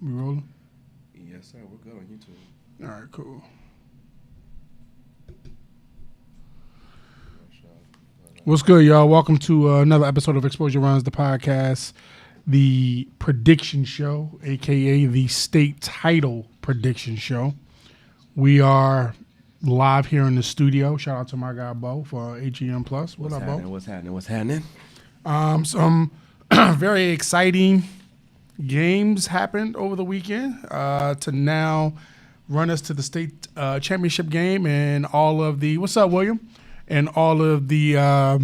We rolling? Yes, sir. We're good on YouTube. All right, cool. What's good, y'all? Welcome to another episode of Exposure Runs, the podcast, the prediction show, a.k.a. the state title prediction show. We are live here in the studio. Shout out to my guy, Bo, for HEM Plus. What up, Bo? What's happening? Some very exciting games happened over the weekend to now run us to the state championship game and all of the what's up, William? And all of the all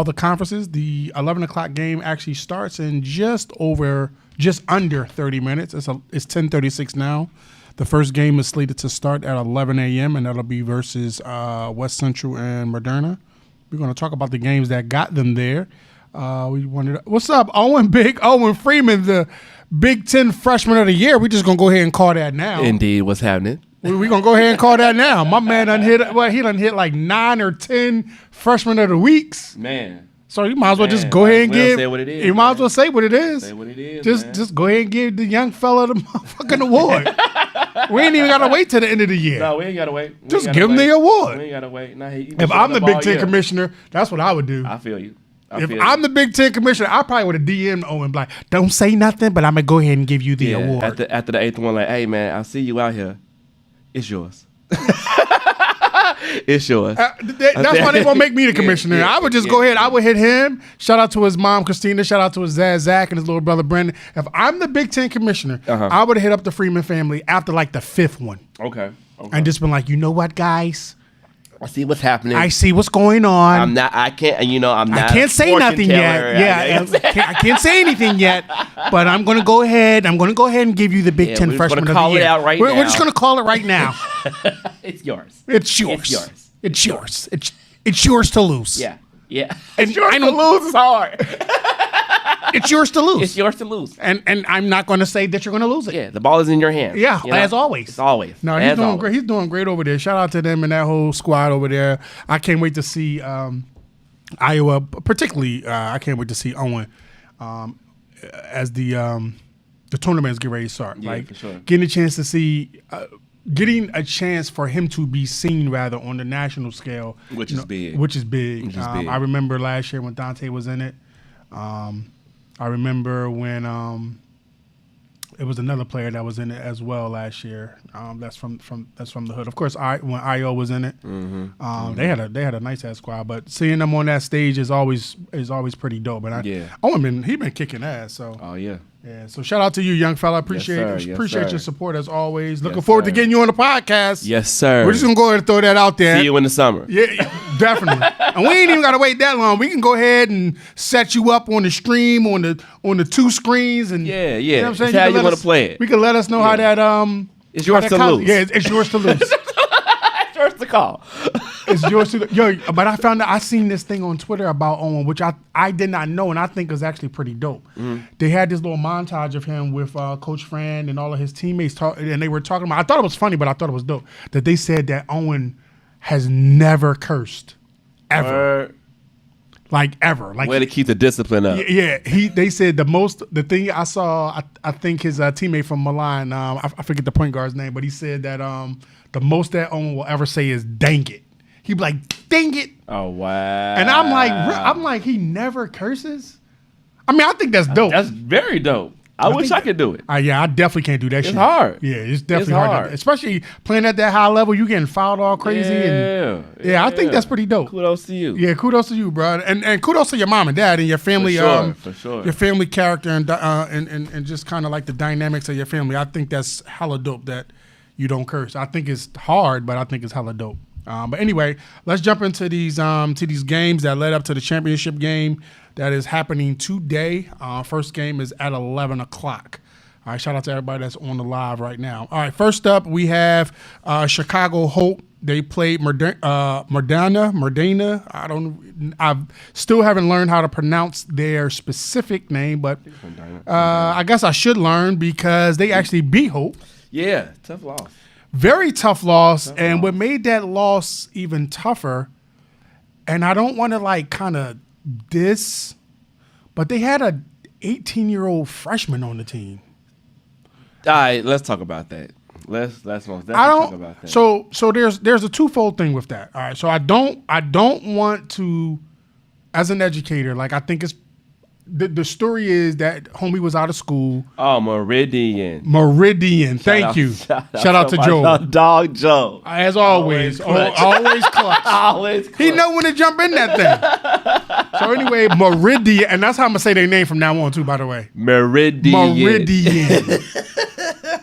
the conferences. The 11 o'clock game actually starts in just under 30 minutes. It's 10:36 now. The first game is slated to start at 11 a.m. and that'll be versus West Central and Moderna. We're going to talk about the games that got them there. What's up, Owen? Big Owen Freeman, the Big Ten Freshman of the Year. We're just going to go ahead and call that now. Indeed. What's happening? We're going to go ahead and call that now. My man he done hit like 9 or 10 Freshman of the Weeks. Man. So you might as well just go ahead and give. Say what it is, you might as well say what it is. Say what it is. Just go ahead and give the young fella the motherfucking award. We ain't even got to wait till the end of the year. No, we ain't got to wait. Just give him the award. We ain't got to wait. Nah, if I'm the Big Ten commissioner, that's what I would do. I feel you. If I'm the Big Ten commissioner, I probably would have DM'd Owen like, don't say nothing, but I'm going to go ahead and give you the award. After the eighth one, like, hey, man, I see you out here. It's yours. It's yours. That's why they won't make me the commissioner. I would just go ahead. I would hit him. Shout out to his mom, Christina. Shout out to his dad, Zach, and his little brother, Brendan. If I'm the Big Ten commissioner, I would have hit up the Freeman family after like the 5th one. Okay. And just been like, you know what, guys? I see what's happening. I see what's going on. I can't say nothing yet. Yeah, I can't say anything yet. But I'm going to go ahead. I'm going to go ahead and give you the Big Ten Freshman of the Year. We're going to call it out right now. We're just going to call it right now. It's yours. It's yours. It's yours. It's yours. It's yours to lose. Yeah. Yeah. And it's yours to lose. It's hard. It's yours to lose. It's yours to lose. And I'm not going to say that you're going to lose it. Yeah, the ball is in your hands. Yeah, as always. It's always. No, he's doing great. He's doing great over there. Shout out to them and that whole squad over there. I can't wait to see Iowa, particularly. I can't wait to see Owen as the tournaments get ready to start. Yeah, like for sure. Getting a chance for him to be seen rather on the national scale, which is big. I remember last year when Dante was in it. I remember when it was another player that was in it as well last year. That's from the hood. Of course, when Io was in it, they had a nice ass squad. But seeing them on that stage is always pretty dope. And Owen he been kicking ass. So yeah. So shout out to you, young fella. Appreciate your support as always. Looking forward to getting you on the podcast. Yes, sir. We're just gonna go ahead and throw that out there. See you in the summer. Yeah, definitely. And we ain't even gotta wait that long. We can go ahead and set you up on the stream on the 2 screens and You know what I'm saying? How you want to play it. We can let us know how that it's yours to lose. Yeah, it's yours to lose. It's yours to call. It's yours to but I found out I seen this thing on Twitter about Owen, which I did not know and I think is actually pretty dope. They had this little montage of him with Coach Fran and all of his teammates and they were talking about. I thought it was funny, but I thought it was dope that they said that Owen has never cursed ever. Like ever. Like way to keep the discipline up. Yeah, they said the thing I saw, I think his teammate from Milan, I forget the point guard's name, but he said that the most that Owen will ever say is dang it. He'd be like, dang it. Oh wow. And I'm like, he never curses? I mean, I think that's dope. That's very dope. I wish I could do it. Yeah, I definitely can't do that shit. It's hard. Yeah, it's definitely hard. Especially playing at that high level, you getting fouled all crazy. Yeah, I think that's pretty dope. Kudos to you. Yeah, kudos to you, bro. And kudos to your mom and dad and your family. For sure. Your family character and just kind of like the dynamics of your family. I think that's hella dope that you don't curse. I think it's hard, but I think it's hella dope. But anyway, let's jump into these games that led up to the championship game that is happening today. First game is at 11 o'clock. All right, shout out to everybody that's on the live right now. All right, first up we have Chicago Hope. They played Modena. I still haven't learned how to pronounce their specific name, but I guess I should learn because they actually beat Hope. Yeah, tough loss. Very tough loss. And what made that loss even tougher, and I don't want to like kind of diss, but they had a 18-year-old freshman on the team. All right, let's talk about that. Let's most definitely I talk don't. about that. So there's a twofold thing with that. All right. So I don't want to, as an educator, like I think it's the story is that homie was out of school. Oh, Meridian. Thank you. Shout out to my Joe. Dog Joe. As always, Always always clutch. Always He know when to jump in that thing. So anyway, Meridian, and that's how I'm gonna say their name from now on too. By the way, Meridian.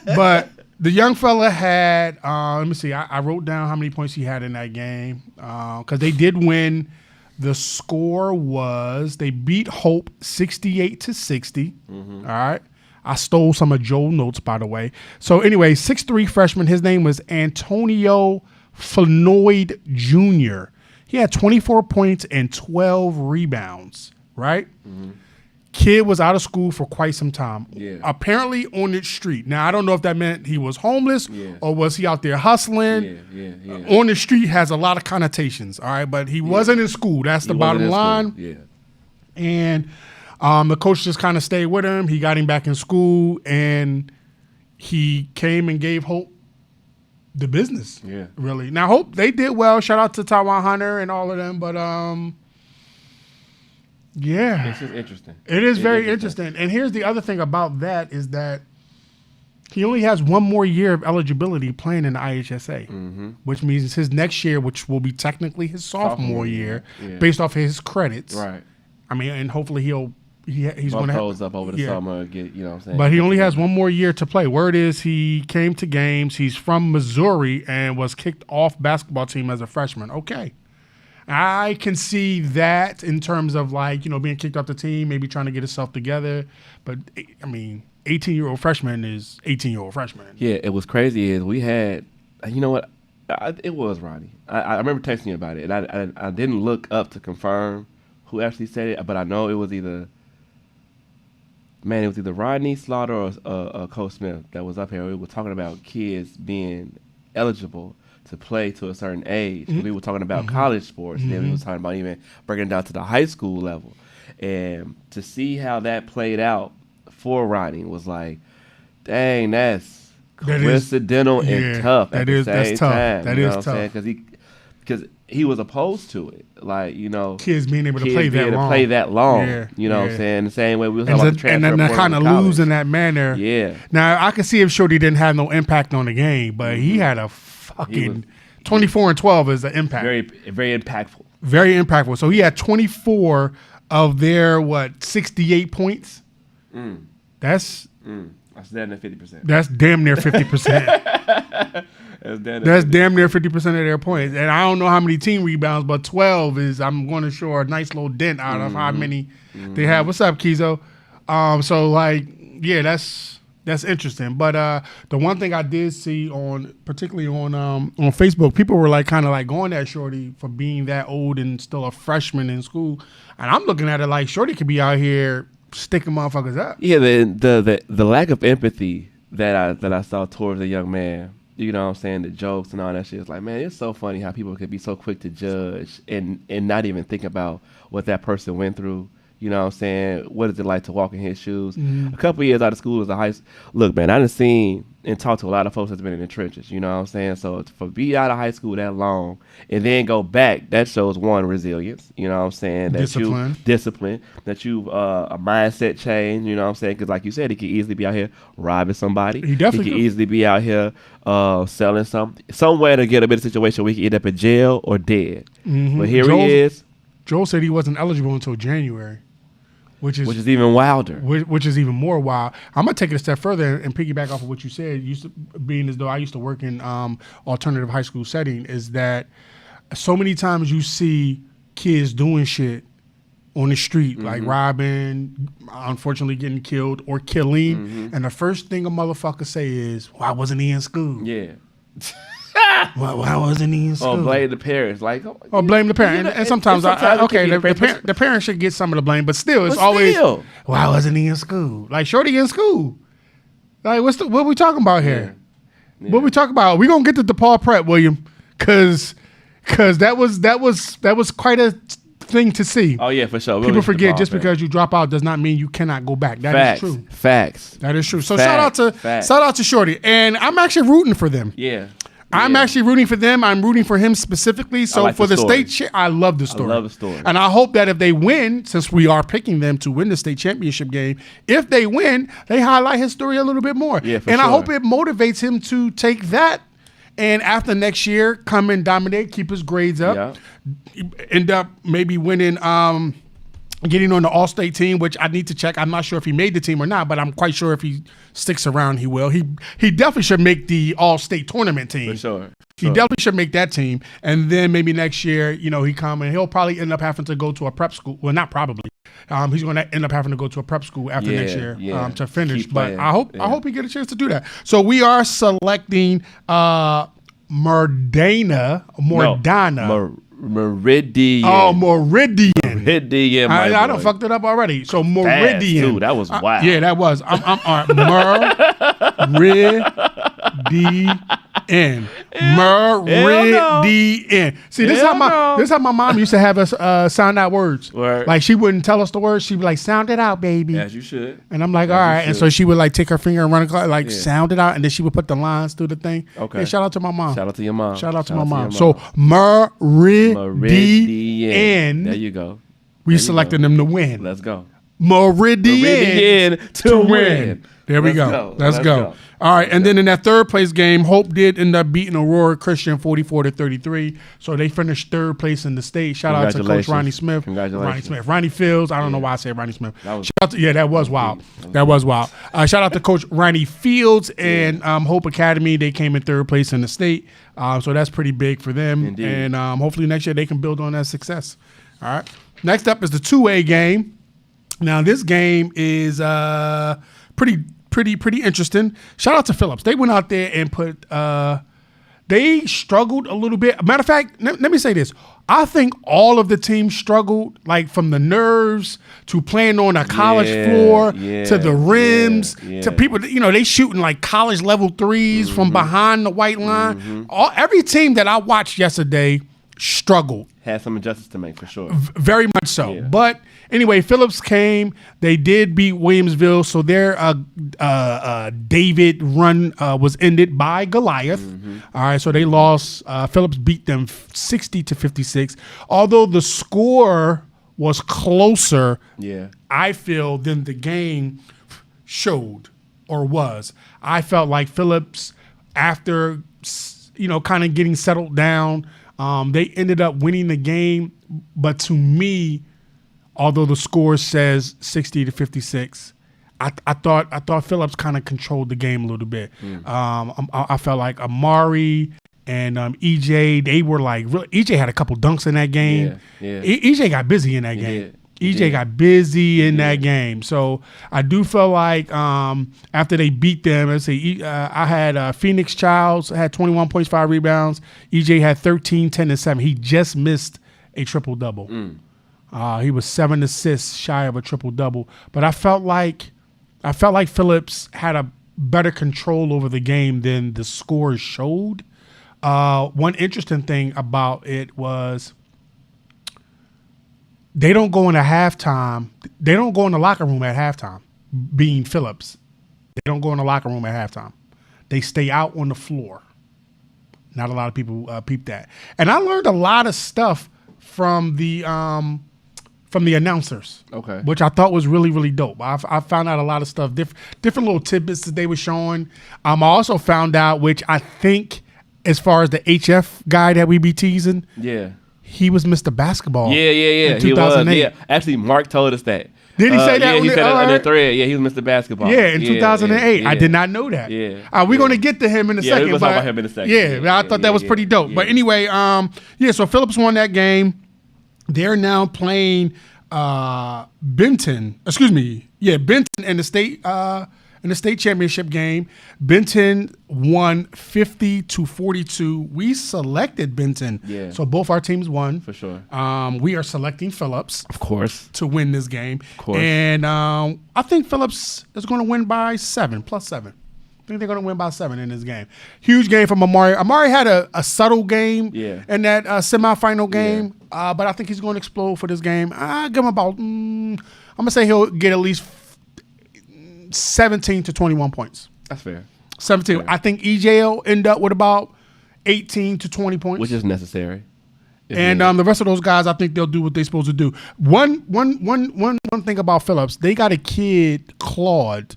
But the young fella had, let me see, I wrote down how many points he had in that game because they did win. The score was they beat Hope 68-60. All right. I stole some of Joe's notes, by the way. So anyway, 6'3" freshman. His name was Antonio Floyd Jr. He had 24 points and 12 rebounds, right? Kid was out of school for quite some time. Yeah. Apparently on the street. Now, I don't know if that meant he was homeless Yeah. or was he out there hustling. Yeah. On the street has a lot of connotations, all right? But he wasn't in school. That's the bottom line. Yeah. And the coach just kind of stayed with him. He got him back in school, and he came and gave Hope the business. Yeah. Really. Now, Hope, they did well. Shout out to Taiwan Hunter and all of them. But, yeah. It's just interesting. It is very interesting. And here's the other thing about that is that he only has one more year of eligibility playing in the IHSA, which means his next year, which will be technically his sophomore year, based off his credits. Right. I mean, and hopefully he's going to those up over the summer and get, you know what I'm saying? But he only has one more year to play. Word is he came to games. He's from Missouri and was kicked off basketball team as a freshman. Okay. I can see that in terms of like, you know, being kicked off the team, maybe trying to get himself together. But, I mean, 18-year-old freshman is 18-year-old freshman. Yeah, it was crazy is we had, you know what, it was Ronnie. I remember texting you about it, and I didn't look up to confirm who actually said it, but I know it was either Rodney Slaughter or Cole Smith that was up here. We were talking about kids being eligible to play to a certain age. We were talking about college sports, and then we were talking about even bringing it down to the high school level. And to see how that played out for Rodney was like, dang, that's coincidental and tough at the same time. That is tough. Because he was opposed to it. Like, you know, kids being able to play that long. Yeah, you know what I'm saying? The same way we were talking about the transfer and then kind of lose in that manner. Yeah. Now, I can see if Shorty didn't have no impact on the game, but he had a fucking 24 and 12 is the impact. Very, very impactful. Very impactful. So he had 24 of their, 68 points? That's damn near 50%. That's damn near 50%. That's damn near 50% of their points. And I don't know how many team rebounds, but 12 is, I'm going to show a nice little dent out of how many they have. What's up, Kizo? So, like, yeah, that's interesting. But the one thing I did see particularly on Facebook, people were like kind of like going at Shorty for being that old and still a freshman in school. And I'm looking at it like Shorty could be out here sticking motherfuckers up. Yeah, the lack of empathy that I saw towards the young man, you know what I'm saying, the jokes and all that shit. It's like, man, it's so funny how people could be so quick to judge and not even think about what that person went through. You know what I'm saying? What is it like to walk in his shoes? A couple of years out of school as a high school. Look, man, I done seen and talked to a lot of folks that's been in the trenches. You know what I'm saying? So for be out of high school that long and then go back, that shows one, resilience. You know what I'm saying? Discipline. That you've a mindset change. You know what I'm saying? Because like you said, he could easily be out here robbing somebody. He definitely could easily be out here selling somewhere to get a better situation where he could end up in jail or dead. But here he is. Joel said he wasn't eligible until January. Which is even wilder. Which is even more wild. I'm going to take it a step further and piggyback off of what you said, being as though I used to work in alternative high school setting, is that so many times you see kids doing shit on the street, like robbing, unfortunately getting killed or killing, and the first thing a motherfucker say is, why wasn't he in school? Yeah. Why wasn't he in school? Or blame the parents. Or blame the parent. And sometimes the parents should get some of the blame, but still, it's always, why wasn't he in school? Like, Shorty in school. Like, what we talking about here? Yeah. What we talking about? We gonna get to DePaul Prep, William, because that was quite thing to see. Oh yeah, for sure. People forget just because you drop out does not mean you cannot go back. That is true. Facts. That is true. So Facts. shout out to Shorty, and I'm actually rooting for them. Yeah. I'm actually rooting for them. I'm rooting for him specifically. So like for the the story. state, I love the story. I love the story. And I hope that if they win, since we are picking them to win the state championship game, if they win, they highlight his story a little bit more. Yeah, for and sure. I hope it motivates him to take that and after next year, come and dominate, keep his grades up, end up maybe winning, getting on the All-State team, which I need to check. I'm not sure if he made the team or not, but I'm quite sure if he sticks around, he will. He definitely should make the All-State tournament team. For sure. He definitely should make that team. And then maybe next year, he come and he'll probably end up having to go to a prep school. Well, not probably. He's going to end up having to go to a prep school after next year to finish. Keep but playing. I hope he get a chance to do that. So we are selecting Meridian. Meridian. Oh, Meridian. Meridian. I done fucked it up already. So Meridian. Dude, that was wild. Yeah, that was. I'm Meridian. Meridian. See, this is how my mom used to have us sound out words. Word. Like she wouldn't tell us the words. She'd be like, "Sound it out, baby." As you should. And I'm like, all right. And so she would like take her finger and run across, like sound it out, and then she would put the lines through the thing. Okay. Yeah, shout out to my mom. Shout out to your mom. Shout out to my mom. So Meridian. There you go. We selected them to win. Let's go. Meridian to win. There we go. Let's go. All right, and then in that third place game, Hope did end up beating Aurora Christian 44-33. So they finished third place in the state. Shout out to Coach Ronnie Smith. Congratulations. Ronnie Fields. I don't know why I said Ronnie Smith. That was wild. That was wild. Shout out to Coach Ronnie Fields and Hope Academy. They came in third place in the state. So that's pretty big for them. Indeed. And hopefully next year they can build on that success. All right. Next up is the 2A game. Now this game is pretty interesting. Shout out to Phillips. They went out there and put. They struggled a little bit. Matter of fact, let me say this. I think all of the teams struggled, like from the nerves to playing on a college floor to the rims to people. They shooting like college level threes from behind the white line. Every team that I watched yesterday struggled. Had some adjustments to make for sure. Very much so. But anyway, Phillips came. They did beat Williamsville, so their David run was ended by Goliath. All right, so they lost. Phillips beat them 60-56. Although the score was closer, I feel, than the game showed or was. I felt like Phillips, after kind of getting settled down, they ended up winning the game, but to me, although the score says 60-56, I thought Phillips kind of controlled the game a little bit. I felt like Amari and EJ, they were like, EJ had a couple dunks in that game. EJ got busy in that game. EJ got busy in that game. So I do feel like after they beat them, let's see, I had Phoenix Childs had 21 points, 5 rebounds. EJ had 13, 10, and 7. He just missed a triple-double. He was 7 assists shy of a triple-double. But I felt like Phillips had a better control over the game than the scores showed. One interesting thing about it was they don't go into halftime. They don't go in the locker room at halftime, being Phillips. They don't go in the locker room at halftime. They stay out on the floor. Not a lot of people peep that. And I learned a lot of stuff from the announcers, which I thought was really, really dope. I found out a lot of stuff, different little tidbits that they were showing. I also found out, which I think, as far as the HF guy that we be teasing, he was Mr. Basketball. In 2008. He was. Actually, Mark told us that. Did he say that? He said it on the thread. Yeah, he was Mr. Basketball. Yeah, in 2008. I did not know that. We're going to get to him in a second. We're going to talk about him in a second. I thought that was pretty dope. But anyway, so Phillips won that game. They're now playing Benton. Benton in the state championship game. Benton won 50-42. We selected Benton, so both our teams won for sure. We are selecting Phillips, of course, to win this game. Of course, and I think Phillips is going to win by +7. I think they're going to win by 7 in this game. Huge game from Amari. Amari had a subtle game in that semifinal game, but I think he's going to explode for this game. I give him about, I'm going to say he'll get at least 17 to 21 points. That's fair. 17. Fair. I think EJ will end up with about 18 to 20 points. Which is necessary. And the rest of those guys, I think they'll do what they're supposed to do. One thing about Phillips, they got a kid, Claude,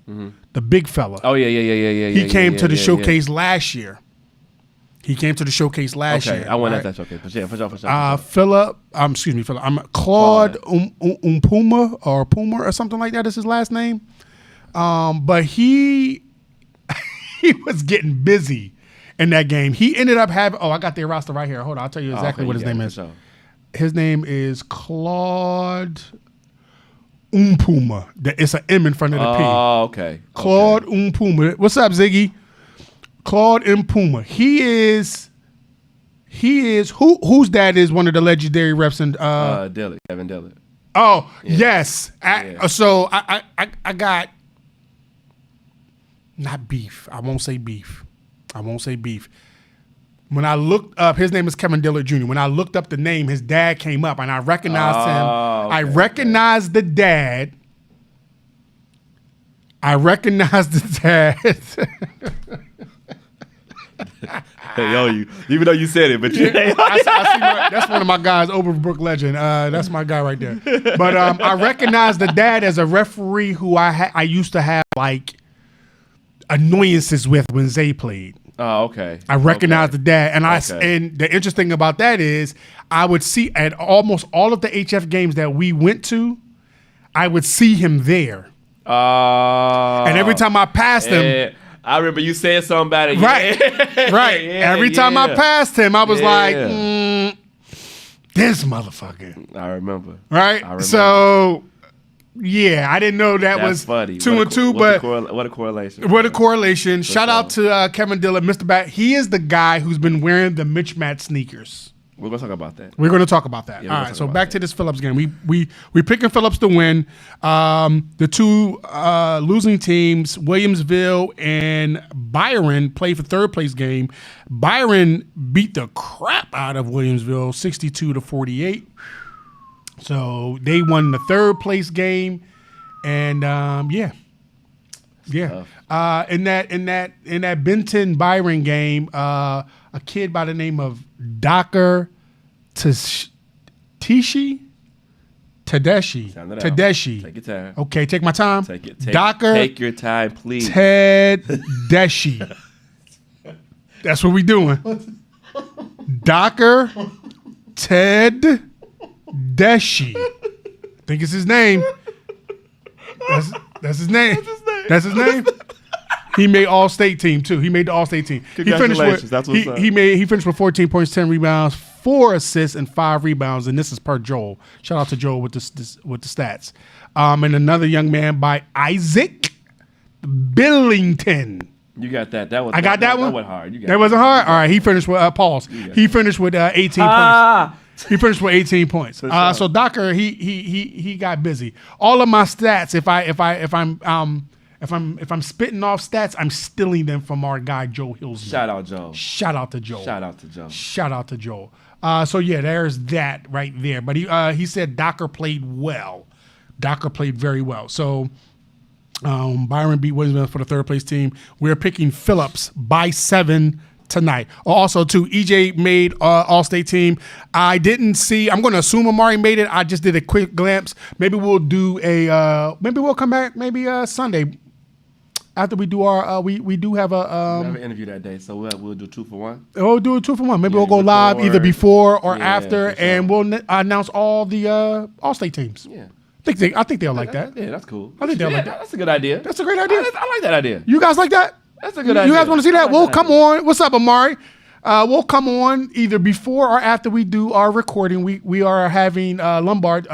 the big fella. Oh, yeah. He came to the showcase last year. He came to the showcase last year. Okay, I went at that showcase. For sure. Philip, I'm Claude Umpuma or Puma or something like that is his last name. But he was getting busy in that game. He ended up having, I got their roster right here. Hold on, I'll tell you exactly what his name is. Sure. His name is Claude Umpuma. It's an M in front of the P. Oh, okay. Claude Umpuma. What's up, Ziggy? Claude Umpuma. He is whose dad is one of the legendary reps in Dillard, Kevin Dillard. Oh, yes. So I got not beef. I won't say beef. When I looked up, his name is Kevin Dillard Jr. When I looked up the name, his dad came up, and I recognized him. Okay, I recognized the dad. Hey, you, even though you said it, but you. I see that's one of my guys, Overbrook legend. That's my guy right there. But I recognized the dad as a referee who I used to have like annoyances with when Zay played. Oh, okay. I recognized the dad, and and the interesting thing about that is I would see at almost all of the HF games that we went to, I would see him there. And every time I passed him, I remember you saying something about it. Right, right. Every time I passed him, I was like, this motherfucker. I remember. Right? I remember. So, yeah, I didn't know that was funny. 2 and 2, but what a correlation. What a correlation. Shout out to Kevin Dillard, Mr. Bat. He is the guy who's been wearing the Mitch Matt sneakers. We're going to talk about that. We're going to talk about that. Yeah, all right, so back to this Phillips game. We picking Phillips to win. The two losing teams, Williamsville and Byron, played for third place game. Byron beat the crap out of Williamsville, 62-48. So they won the third place game, and in that Benton Byron game, a kid by the name of Docker Tadashi. Take your time. Okay, take my time. Docker. Take your time, please. Tadashi. That's what we doing. Docker Ted Deshi. I think it's his name. That's his name. That's his name. He made All-State team too. He made the All-State team. Congratulations. That's what's up. He finished with 14 points, 10 rebounds, 4 assists, and 5 rebounds. And this is per Joel. Shout out to Joel with the stats. And another young man by Isaac Billington. You got that. That was. I got that one. That went hard. That wasn't hard. All right. He finished with pause. He finished with 18 points. He finished with 18 points. So Docker, he got busy. All of my stats, if I'm spitting off stats, I'm stealing them from our guy Joe Hills. Shout out Joe. Shout out to Joe. So yeah, there's that right there. But he said Docker played well. Docker played very well. So Byron beat Williamsville for the third place team. We're picking Phillips by 7 tonight. Also, too, EJ made All-State team. I didn't see. I'm going to assume Amari made it. I just did a quick glance. Maybe we'll do maybe we'll come back. Maybe Sunday after we do our. We do have a. We have an interview that day, so we'll do 2 for 1. We'll do a 2 for 1. Maybe we'll go live either before or after, and we'll announce all the All-State teams. Yeah. I think they'll like that. Yeah, that's cool. I think they'll like that. That's a good idea. That's a great idea. I like that idea. You guys like that? That's a good idea. You guys want to see that? We'll come on. What's up, Amari? We'll come on either before or after we do our recording. We are having Lombard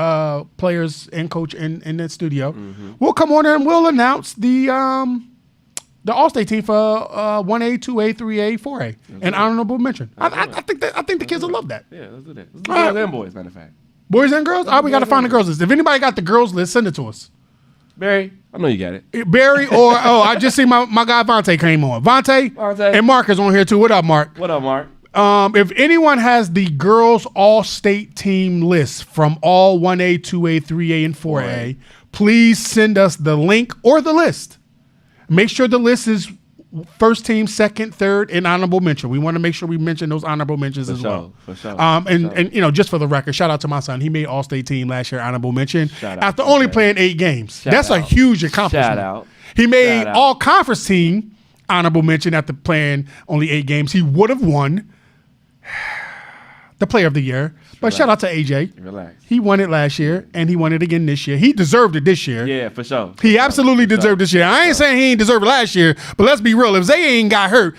players and coach in the studio. Mm-hmm. We'll come on and we'll announce the All-State team for 1A, 2A, 3A, 4A, and honorable mention. I think the kids will love that. Yeah, let's do that. Let's do girls and boys, matter of fact. Boys and girls? We got to find the girls list. If anybody got the girls list, send it to us. Barry, I know you got it. Barry or I just see my guy Vontae came on. Vontae and Mark is on here too. What up, Mark? What up, Mark? If anyone has the girls all-state team list from all 1A, 2A, 3A, and 4A, please send us the link or the list. Make sure the list is first team, second, third, and honorable mention. We want to make sure we mention those honorable mentions as well. For sure. And you know, just for the record, shout out to my son. He made all-state team last year, honorable mention, Shout out after to only Jay. playing 8 games. Shout That's a out. huge accomplishment. Shout out. He made Shout out. all-conference team, honorable mention after playing only 8 games. He would have won the player of the year. But Relax. shout out to AJ. Relax. He won it last year, and he won it again this year. He deserved it this year. Yeah, for sure. He absolutely deserved this year. I ain't saying he ain't deserved it last year, but let's be real. If Zay ain't got hurt,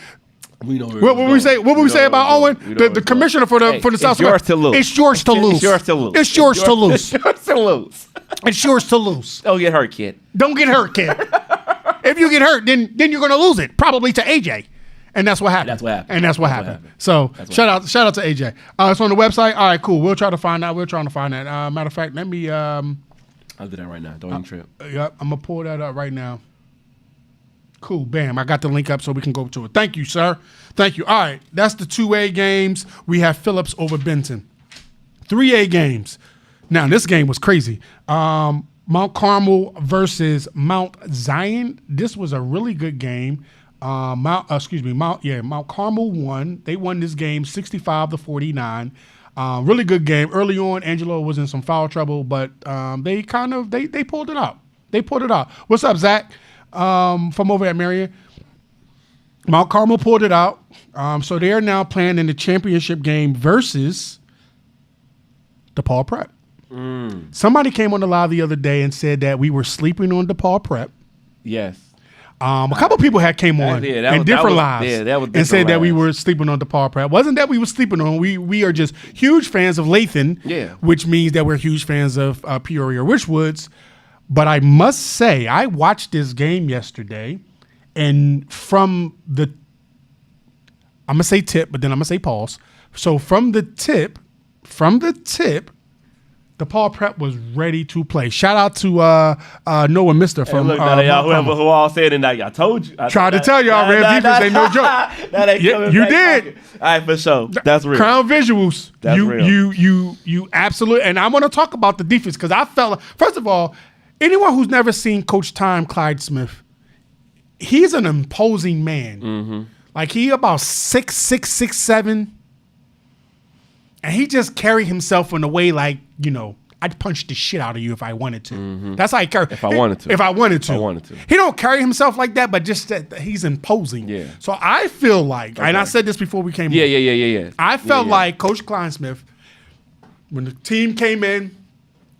We know what would we say? What would we say about Owen, the commissioner for the South? It's yours to lose. It's yours to lose. It's yours to lose. It's yours to lose. It's yours to lose. It's yours to lose. Don't get hurt, kid. Don't get hurt, kid. If you get hurt, then you're gonna lose it, probably to AJ. And that's what happened. That's what happened. And that's what That's what happened. happened. So That's shout out to AJ. It's on the website. All right, cool. We'll try to find out. We're trying to find that. Matter of fact, let me. I'll do that right now. Don't even trip. Yep, I'm gonna pull that up right now. Cool, bam. I got the link up so we can go to it. Thank you, sir. Thank you. All right, that's the 2A games. We have Phillips over Benton. 3A games. Now this game was crazy. Mount Carmel versus Mount Zion. This was a really good game. Mount Carmel won. They won this game 65-49. Really good game. Early on, Angelo was in some foul trouble, but they pulled it out. They pulled it out. What's up, Zach? From over at Marion. Mount Carmel pulled it out. So they are now playing in the championship game versus DePaul Prep. Somebody came on the live the other day and said that we were sleeping on DePaul Prep. Yes. A couple people had came on Yeah, that in was- different that was- lives yeah, that was and said different that we lives. were sleeping on DePaul Prep. Wasn't that we were sleeping on? We are just huge fans of Lathan, Yeah. which means that we're huge fans of Peoria Richwoods. But I must say, I watched this game yesterday, and from the, I'm gonna say tip, but then I'm gonna say pause. So from the tip, DePaul Prep was ready to play. Shout out to Noah Mister from Look, now y'all, Mount Carmel. who all said it, I told you. Tried to tell y'all, Red defense ain't no joke. That ain't Yeah, coming you back did. pocket. All right, for sure. That's real. Crown Visuals. That's real. You absolutely. And I want to talk about the defense because I felt, first of all, anyone who's never seen Coach Time Clyde Smith, he's an imposing man. Mm-hmm. Like he about 6'6", 6'7", and he just carry himself in a way like, you know, I'd punch the shit out of you if I wanted to. That's how he carry. If I wanted to. If I wanted to. If I wanted to. He don't carry himself like that, but just that he's imposing. Yeah. So I feel like, and I Okay. said this before we came Yeah, on. yeah. I felt Yeah. like Coach Kleinsmith, when the team came in,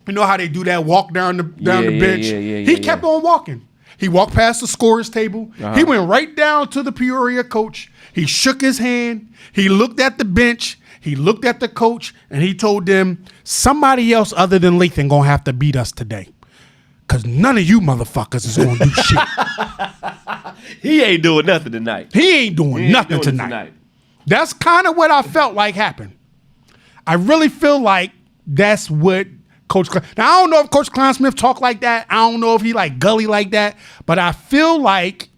you know how they do that walk down the bench. He kept on walking. He walked past the scorer's table. He went right down to the Peoria coach. He shook his hand. He looked at the bench. He looked at the coach, and he told them, somebody else other than Lathan gonna have to beat us today. Because none of you motherfuckers is gonna do shit. He ain't doing nothing tonight. He ain't doing He ain't nothing doing it tonight. That's kind of what I felt like happened. I really feel like that's what Coach now, I don't know if Coach Kleinsmith talk like that. I don't know if he like gully like that. But I feel like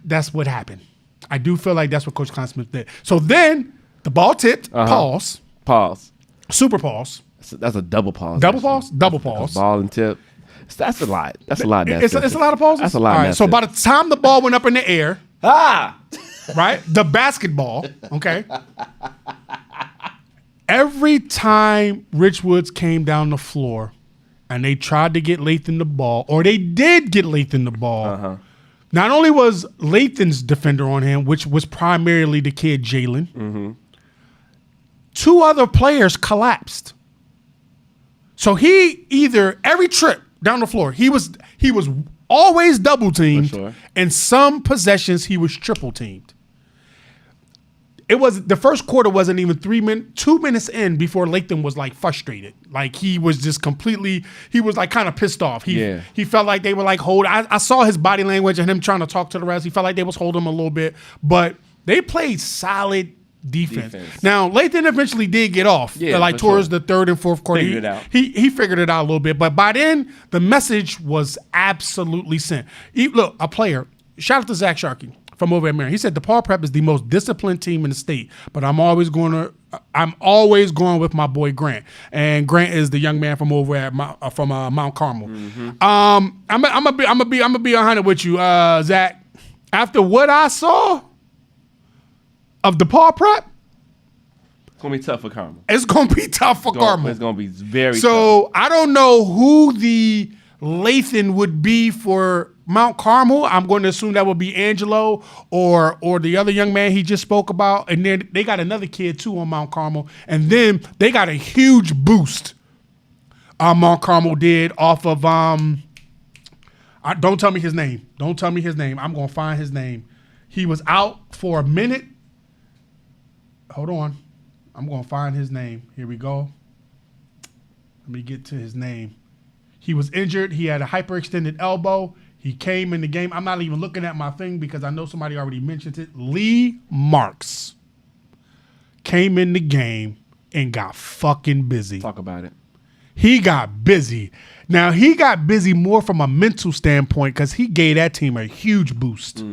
that's what happened. I do feel like that's what Coach Kleinsmith did. So then the ball tipped, pause, super pause. That's a double pause. Double actually. pause? Double pause. Ball and tip. That's a lot. That's a lot. It's a lot of pauses? That's a lot. All right, so by the time the ball went up in the air, right? The basketball, okay? Every time Richwoods came down the floor and they tried to get Lathan the ball, or they did get Lathan the ball, not only was Lathan's defender on him, which was primarily the kid Jalen, two other players collapsed. So he either, every trip down the floor, he was always double teamed, sure. and some possessions he was triple teamed. It was the first quarter wasn't even 2 minutes in before Lathan was like frustrated. Like he was just completely, he was like kind of pissed off. He felt like they were like I saw his body language and him trying to talk to the refs. He felt like they was holding him a little bit, but they played solid defense. Now, Lathan eventually did get off, for towards sure. the third and fourth quarter. Figured it out. He figured it out a little bit, but by then the message was absolutely sent. Look, a player. Shout out to Zach Sharkey from over at Marion. He said DePaul Prep is the most disciplined team in the state, but I'm always going with my boy Grant, and Grant is the young man from over at Mount Carmel. I'm gonna be 100 with you, Zach. After what I saw of DePaul Prep, It's gonna be tough for Carmel. it's gonna be tough for Carmel. It's gonna be very tough. So I don't know who the Lathan would be for Mount Carmel. I'm going to assume that would be Angelo or the other young man he just spoke about. And then they got another kid too on Mount Carmel. And then they got a huge boost. Mount Carmel did off of don't tell me his name. Don't tell me his name. I'm going to find his name. He was out for a minute. Hold on. I'm going to find his name. Here we go. Let me get to his name. He was injured. He had a hyperextended elbow. He came in the game. I'm not even looking at my thing because I know somebody already mentioned it. Lee Marks came in the game and got fucking busy. Talk about it. He got busy. Now, he got busy more from a mental standpoint because he gave that team a huge boost.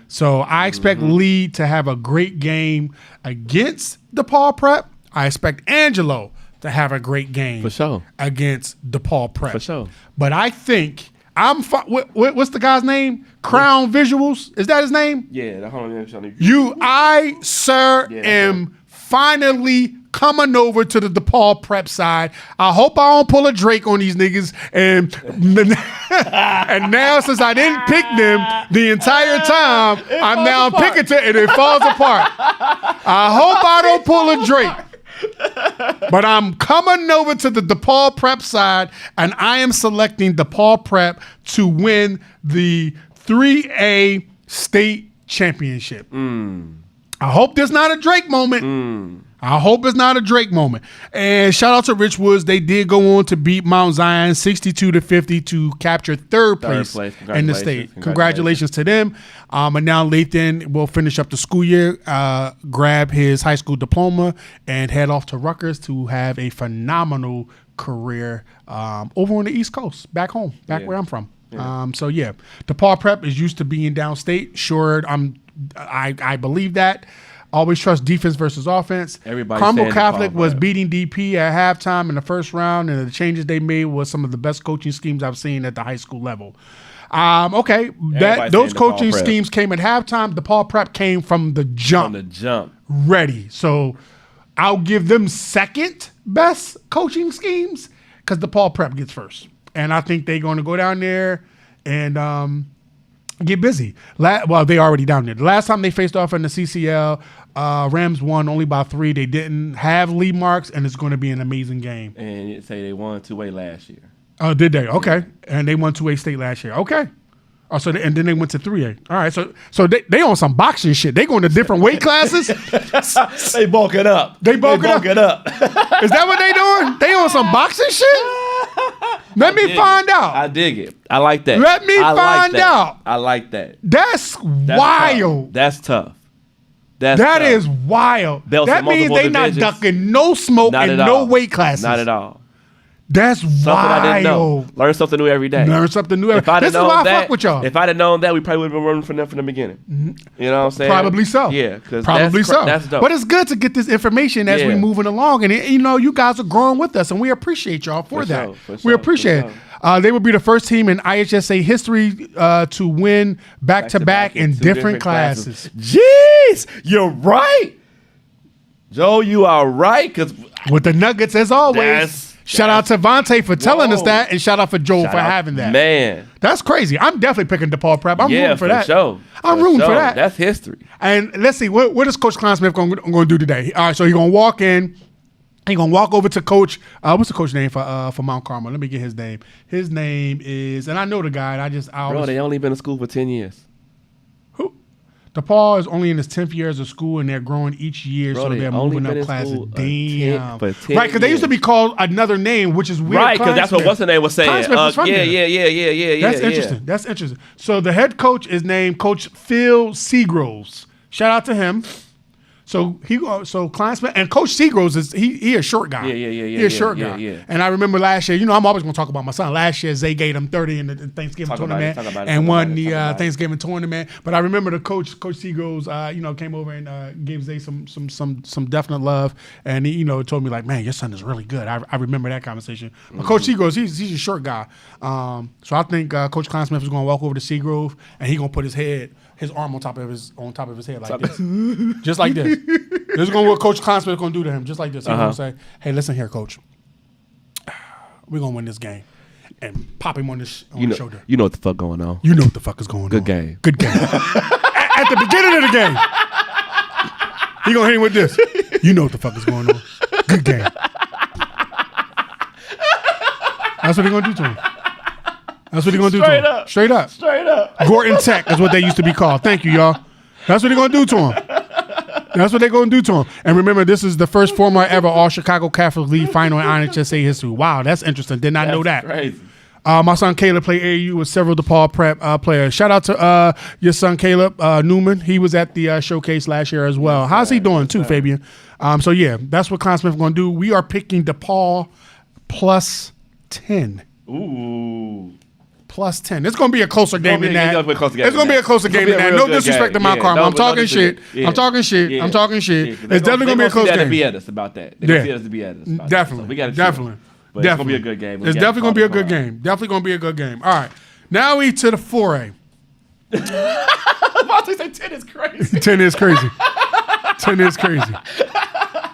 So I expect Lee to have a great game against DePaul Prep. I expect Angelo to have a great game For sure. against DePaul Prep. For sure. But I think what's the guy's name? Crown Visuals? Is that his name? Yeah, hold on. I, sir, Yeah, am finally coming over to the DePaul Prep side. I hope I don't pull a Drake on these niggas. And now, since I didn't pick them the entire time, I'm now picking it and it falls apart. I hope I don't pull a Drake. But I'm coming over to the DePaul Prep side, and I am selecting DePaul Prep to win the 3A state championship. I hope there's not a Drake moment. I hope it's not a Drake moment. And shout out to Rich Woods. They did go on to beat Mount Zion 62-50 to capture third place in the state. Congratulations to them. And now Lathan will finish up the school year, grab his high school diploma, and head off to Rutgers to have a phenomenal career over on the East Coast, back home, where I'm from. So yeah, DePaul Prep is used to being downstate. Sure, I believe that. Always trust defense versus offense. Carmel Catholic was beating DP at halftime in the first round, and the changes they made was some of the best coaching schemes I've seen at the high school level. Those coaching schemes came at halftime. DePaul Prep came from the jump. Ready. So I'll give them second best coaching schemes because DePaul Prep gets first. And I think they're going to go down there and get busy. Well, they already down there. The last time they faced off in the CCL, Rams won only by 3. They didn't have Lee Marks, and it's going to be an amazing game. And you say they won 2A last year. Oh, did they? Okay. And they won 2A state last year. Okay. Oh, and then they went to 3A. All right. So they on some boxing shit. They going to different weight classes. They bulking up. They bulking up. Is that what they doing? They on some boxing shit? Let me find out. I dig it. I like that. Let me find out. I like that. That's wild. Tough. That's tough. That is wild. That means they not ducking no smoke and no weight classes. Not at all. That's wild. I didn't know. Learn something new every day. This is why I fuck with y'all. If I'd have known that, we probably would have been running from them from the beginning. You know what I'm saying? Probably so. Yeah. Probably so. That's dope. But it's good to get this information as we're moving along. And, you guys are growing with us, and we appreciate y'all for that. We appreciate it. They will be the first team in IHSA history to win back-to-back in different classes. Jeez, you're right. Joe, you are right. With the Nuggets, as always. Shout out to Vontae for telling us that, and shout out for Joel for having that. Man. That's crazy. I'm definitely picking DePaul Prep. I'm rooting for that. Sure. I'm rooting for that. That's history. And let's see, what is Coach Kleinsmith going to do today? All right, so he's going to walk in. He's going to walk over to Coach. What's the coach name for Mount Carmel? Let me get his name. His name is, and I know the guy. Bro, they only been in school for 10 years. Who? DePaul is only in his 10th year as a school, and they're growing each year, so they're moving up classes. Damn. Right, because they used to be called another name, which is weird. Right, because that's what what's the name was saying. Yeah. That's interesting. So the head coach is named Coach Phil Seagroves. Shout out to him. So Klein Smith and Coach Seagroves is he a short guy. Yeah. He a short guy. Yeah. And I remember last year, I'm always gonna talk about my son. Last year, Zay gave him 30 in the Thanksgiving tournament and won the Thanksgiving tournament. But I remember the Coach Seagroves, came over and gave Zay some definite love, and he told me like, man, your son is really good. I remember that conversation. But Coach Seagroves, he's a short guy. So I think Coach Klein Smith is gonna walk over to Seagrove and he gonna put his arm on top of his head like this, just like this. This is what Coach Klein Smith is gonna do to him, just like this. He's gonna say, "Hey, listen here, Coach. We're gonna win this game," and pop him on the shoulder. You know what the fuck going on. You know what the fuck is going on. Good game. Good game. At the beginning of the game, he gonna hit him with this. You know what the fuck is going on. Good game. That's what he gonna do to him. That's what he gonna do to him. Straight up. Straight up. Gordon Tech is what they used to be called. Thank you, y'all. That's what they're going to do to him. That's what they're going to do to him. And remember, this is the first former ever All-Chicago Catholic League final in NHSA history. Wow, that's interesting. Did not know that. Crazy. My son Caleb played AAU with several DePaul Prep players. Shout out to your son Caleb Newman. He was at the showcase last year as well. How's he doing too, Fabian? So, yeah, that's what Klein Smith is going to do. We are picking DePaul plus 10. Ooh. Plus 10. It's going to be a closer game than that. It's going to be a closer game than that. No disrespect to Mount Carmel. I'm talking shit. I'm talking shit. It's definitely going to be a close game. They're going to be at us about that. They're going to see us to be at us about definitely. That. So we got to definitely. But it's going to be a good game. It's definitely going to be a good game. Definitely going to be a good game. All right. Now we to the 4A. I'm about to say 10 is crazy. 10 is crazy. 10 is crazy.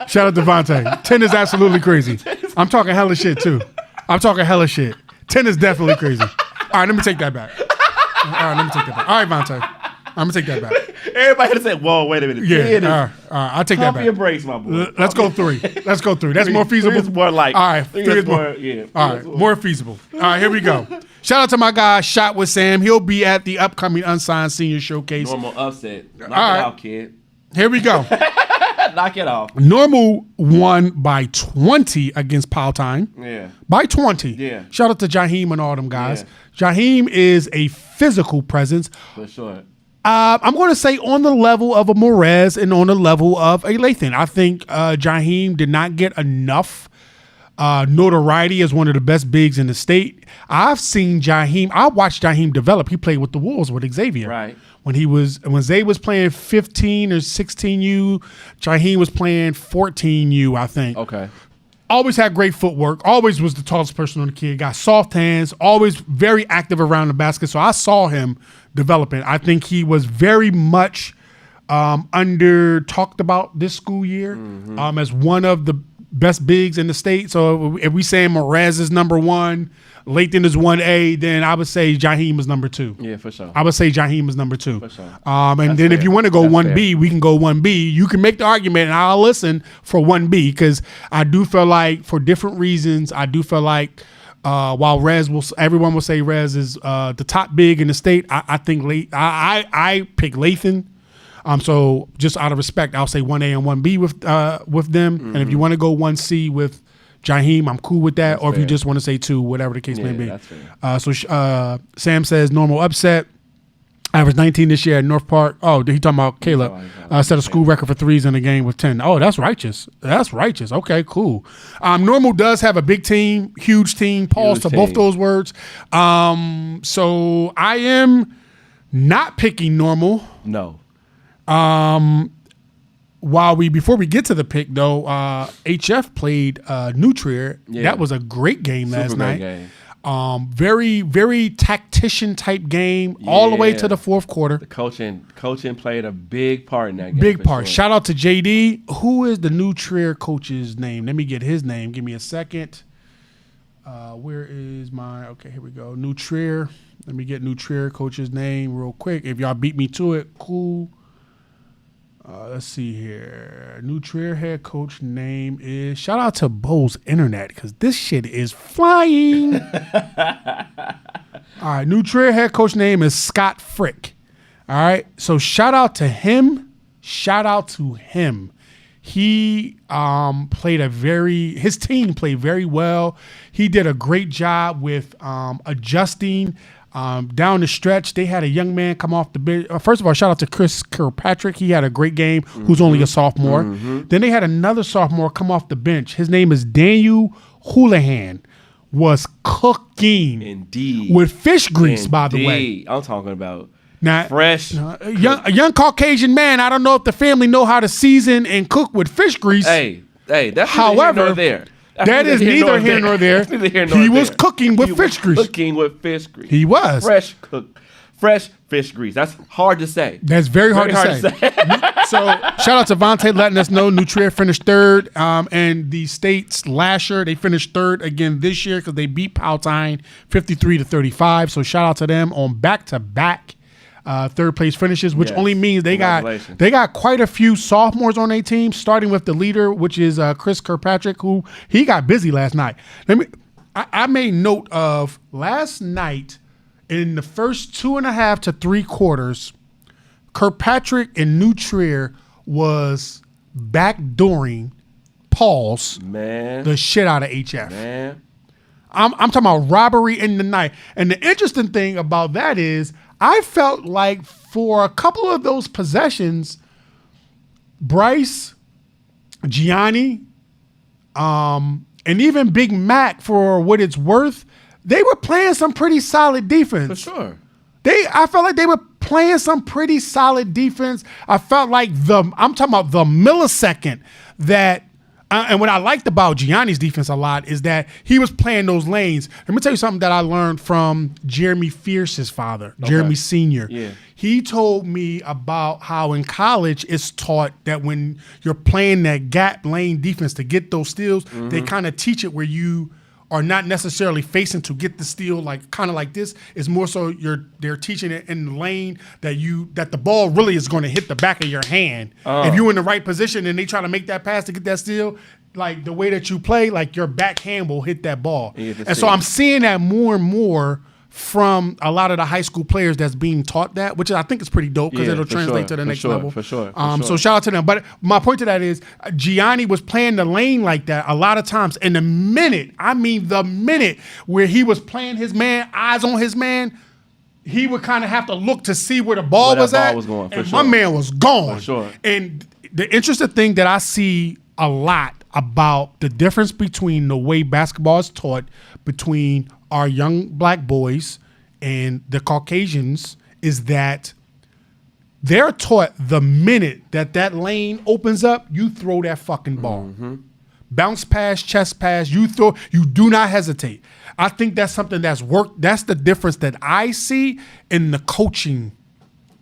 Shout out to Vontae. 10 is absolutely crazy. I'm talking hella shit, too. I'm talking hella shit. 10 is definitely crazy. All right, let me take that back. All right, Vontae. I'm going to take that back. Everybody had to say, whoa, wait a minute. Yeah, all right, I'll take that back. Pump your brakes, my boy. Let's go 3. That's more feasible. 3 is more like. All right, 3 is more. Yeah. All right, more feasible. All right, here we go. Shout out to my guy, Shot with Sam. He'll be at the upcoming Unsigned Senior Showcase. Normal upset. Knock it out, kid. Here we go. Knock it off. Normal won by 20 against Powhatan. Yeah. By 20. Yeah. Shout out to Jaheim and all them guys. Yeah. Jaheim is a physical presence. For sure. I'm going to say on the level of a Morez and on the level of a Lathan. I think Jaheim did not get enough notoriety as one of the best bigs in the state. I've seen Jaheim. I watched Jaheim develop. He played with the Wolves with Xavier. Right. When Zay was playing 15 or 16U, Jaheim was playing 14U, I think. Okay. Always had great footwork. Always was the tallest person on the kid. Got soft hands. Always very active around the basket. So I saw him developing. I think he was very much under talked about this school year as one of the best bigs in the state. So if we say Morez is number 1, Lathan is 1A, then I would say Jaheim is number 2. Yeah, for sure. I would say Jaheim is number 2. For sure. And That's then fair. if you want to go That's 1B, fair. we can go 1B. You can make the argument, and I'll listen for 1B because I do feel like for different reasons, I do feel like while everyone will say Rez is the top big in the state, I think I pick Lathan. So just out of respect, I'll say 1A and 1B with them. And if you want to go 1C with Jaheim, I'm cool with that. That's or if you fair. just want to say 2, whatever the case may be. That's fair. So Sam says normal upset. Average 19 this year at North Park. Oh, he talking about Caleb. Set a school record for threes in a game with 10. Oh, that's righteous. That's righteous. Okay, cool. Normal does have a big team, huge team. Pause to both those words. So I am not picking Normal. No. Before we get to the pick though, HF played New Trier. Yeah. That was a great game last Super night. great game. Very, very tactician type game all the way to the fourth quarter. The coaching played a big part in that game. Big for part. sure. Shout out to JD. Who is the New Trier coach's name? Let me get his name. Give me a second. Where is my? Okay, here we go. New Trier. Let me get New Trier coach's name real quick. If y'all beat me to it, cool. Let's see here. New Trier head coach name is. Shout out to Bo's Internet because this shit is flying. All right, New Trier head coach name is Scott Frick. All right, so shout out to him. Shout out to him. He his team played very well. He did a great job with adjusting down the stretch. They had a young man come off the bench. First of all, shout out to Chris Kirkpatrick. He had a great game, who's only a sophomore. Then they had another sophomore come off the bench. His name is Daniel Houlihan. Was cooking Indeed. with fish grease, by the way. I'm talking about Now, fresh. a young Caucasian man. I don't know if the family know how to season and cook with fish grease. Hey, that's However, neither here nor there. that is neither here nor there. That's neither here nor He was there. cooking with He fish was grease. Cooking with fish grease. He was. Fresh fish grease. That's hard to say. That's very hard to say. So shout out to Vontae letting us know Nutria finished third, and the state's Lasher, they finished third again this year because they beat Palatine 53-35. So shout out to them on back-to-back third place finishes, which Yes. only means they got quite a few sophomores on their team, starting with the leader, which is Chris Kirkpatrick, who he got busy last night. I made note of last night in the first 2.5 to 3 quarters. Kirkpatrick and New Trier was backdooring the shit out of HF. Man. I'm talking about robbery in the night. And the interesting thing about that is I felt like for a couple of those possessions, Bryce, Gianni, and even Big Mac, for what it's worth, they were playing some pretty solid defense. For sure. I felt like they were playing some pretty solid defense. I felt like I'm talking about the millisecond that, and what I liked about Gianni's defense a lot is that he was playing those lanes. Let me tell you something that I learned from Jeremy Fierce's father, Jeremy Sr. Yeah. He told me about how in college it's taught that when you're playing that gap lane defense to get those steals, they kind of teach it where you are not necessarily facing to get the steal, like kind of like this. It's more so they're teaching it in the lane that the ball really is going to hit the back of your hand. If you're in the right position and they try to make that pass to get that steal, like the way that you play, like your backhand will hit that ball. And so I'm seeing that more and more from a lot of the high school players that's being taught that, which I think is pretty dope because it'll translate to the next level. For sure. So shout out to them. But my point to that is Gianni was playing the lane like that a lot of times. And the minute where he was playing his man, eyes on his man, he would kind of have to look to see where the ball was at. Going, and my man was gone. For sure. And the interesting thing that I see a lot about the difference between the way basketball is taught between our young black boys and the Caucasians is that they're taught the minute that lane opens up, you throw that fucking ball. Bounce pass, chest pass, you do not hesitate. I think that's something that's worked. That's the difference that I see in the coaching.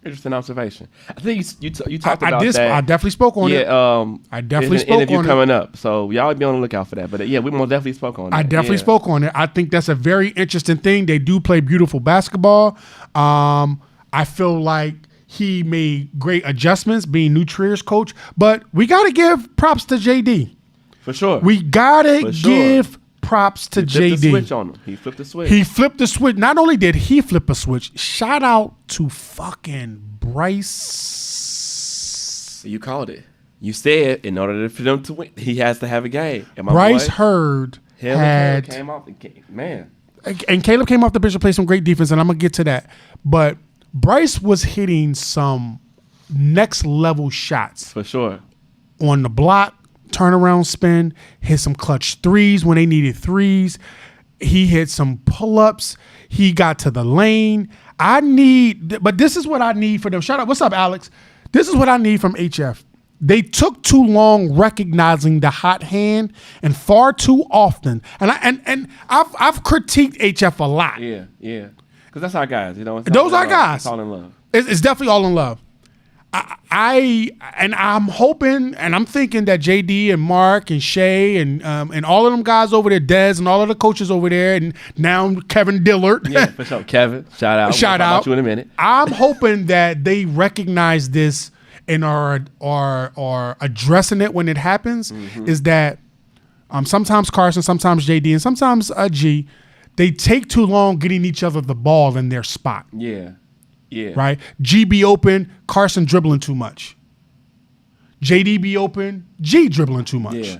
Interesting observation. I think you talked about that. I definitely spoke on it. I definitely spoke on it. Interview coming up, so y'all be on the lookout for that. But we most definitely spoke on it. I definitely spoke on it. I think that's a very interesting thing. They do play beautiful basketball. I feel like he made great adjustments being New Trier's coach, but we got to give props to JD. For sure. We got to give props to JD. Flipped the switch on him. He flipped the switch. He flipped the switch. Not only did he flip a switch, shout out to fucking Bryce. You called it. You said in order for them to win, he has to have a game. And Bryce Hurd had came off the game. Man. And Caleb came off the bench and played some great defense, and I'm going to get to that. But Bryce was hitting some next level shots. For sure. On the block, turnaround spin, hit some clutch threes when they needed threes. He hit some pull-ups. He got to the lane. But this is what I need for them. Shout out. What's up, Alex? This is what I need from HF. They took too long recognizing the hot hand, and far too often. And I've critiqued HF a lot. Yeah. Because that's our guys, Those are guys. It's all in love. It's definitely all in love. I'm hoping and I'm thinking that JD and Mark and Shay and all of them guys over there, Dez and all of the coaches over there, and now Kevin Dillard. Yeah, for sure. Kevin, shout out. Shout we'll out. Talk about you in a minute. I'm hoping that they recognize this and are addressing it when it happens. Is that sometimes Carson, sometimes JD, and sometimes G, they take too long getting each other the ball in their spot. Yeah. Right? GB open, Carson dribbling too much. JD be open, G dribbling too much. Yeah.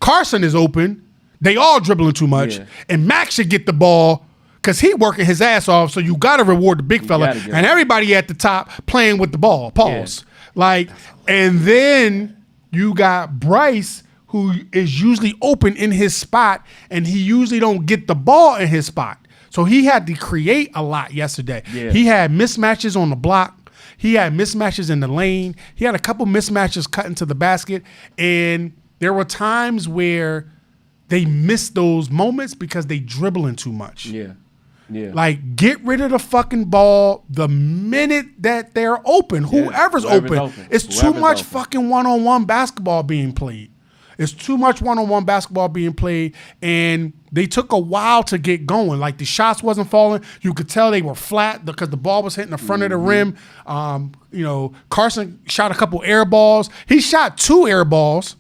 Carson is open, they all dribbling too much. Yeah. And Max should get the ball because he working his ass off, so you got to reward the big fella. gotta get And him. everybody at the top playing with the ball. Pause. Like, and then you got Bryce, who is usually open in his spot, and he usually don't get the ball in his spot. So he had to create a lot yesterday. Yeah. He had mismatches on the block. He had mismatches in the lane. He had a couple mismatches cut into the basket. And there were times where they missed those moments because they dribbling too much. Yeah. Yeah. Like, get rid of the fucking ball the minute that they're open. Whoever's open. It's too Whoever's much open. fucking one-on-one basketball being played. It's too much one-on-one basketball being played, and they took a while to get going. Like, the shots wasn't falling. You could tell they were flat because the ball was hitting the front of the rim. Carson shot a couple air balls. He shot 2 air balls,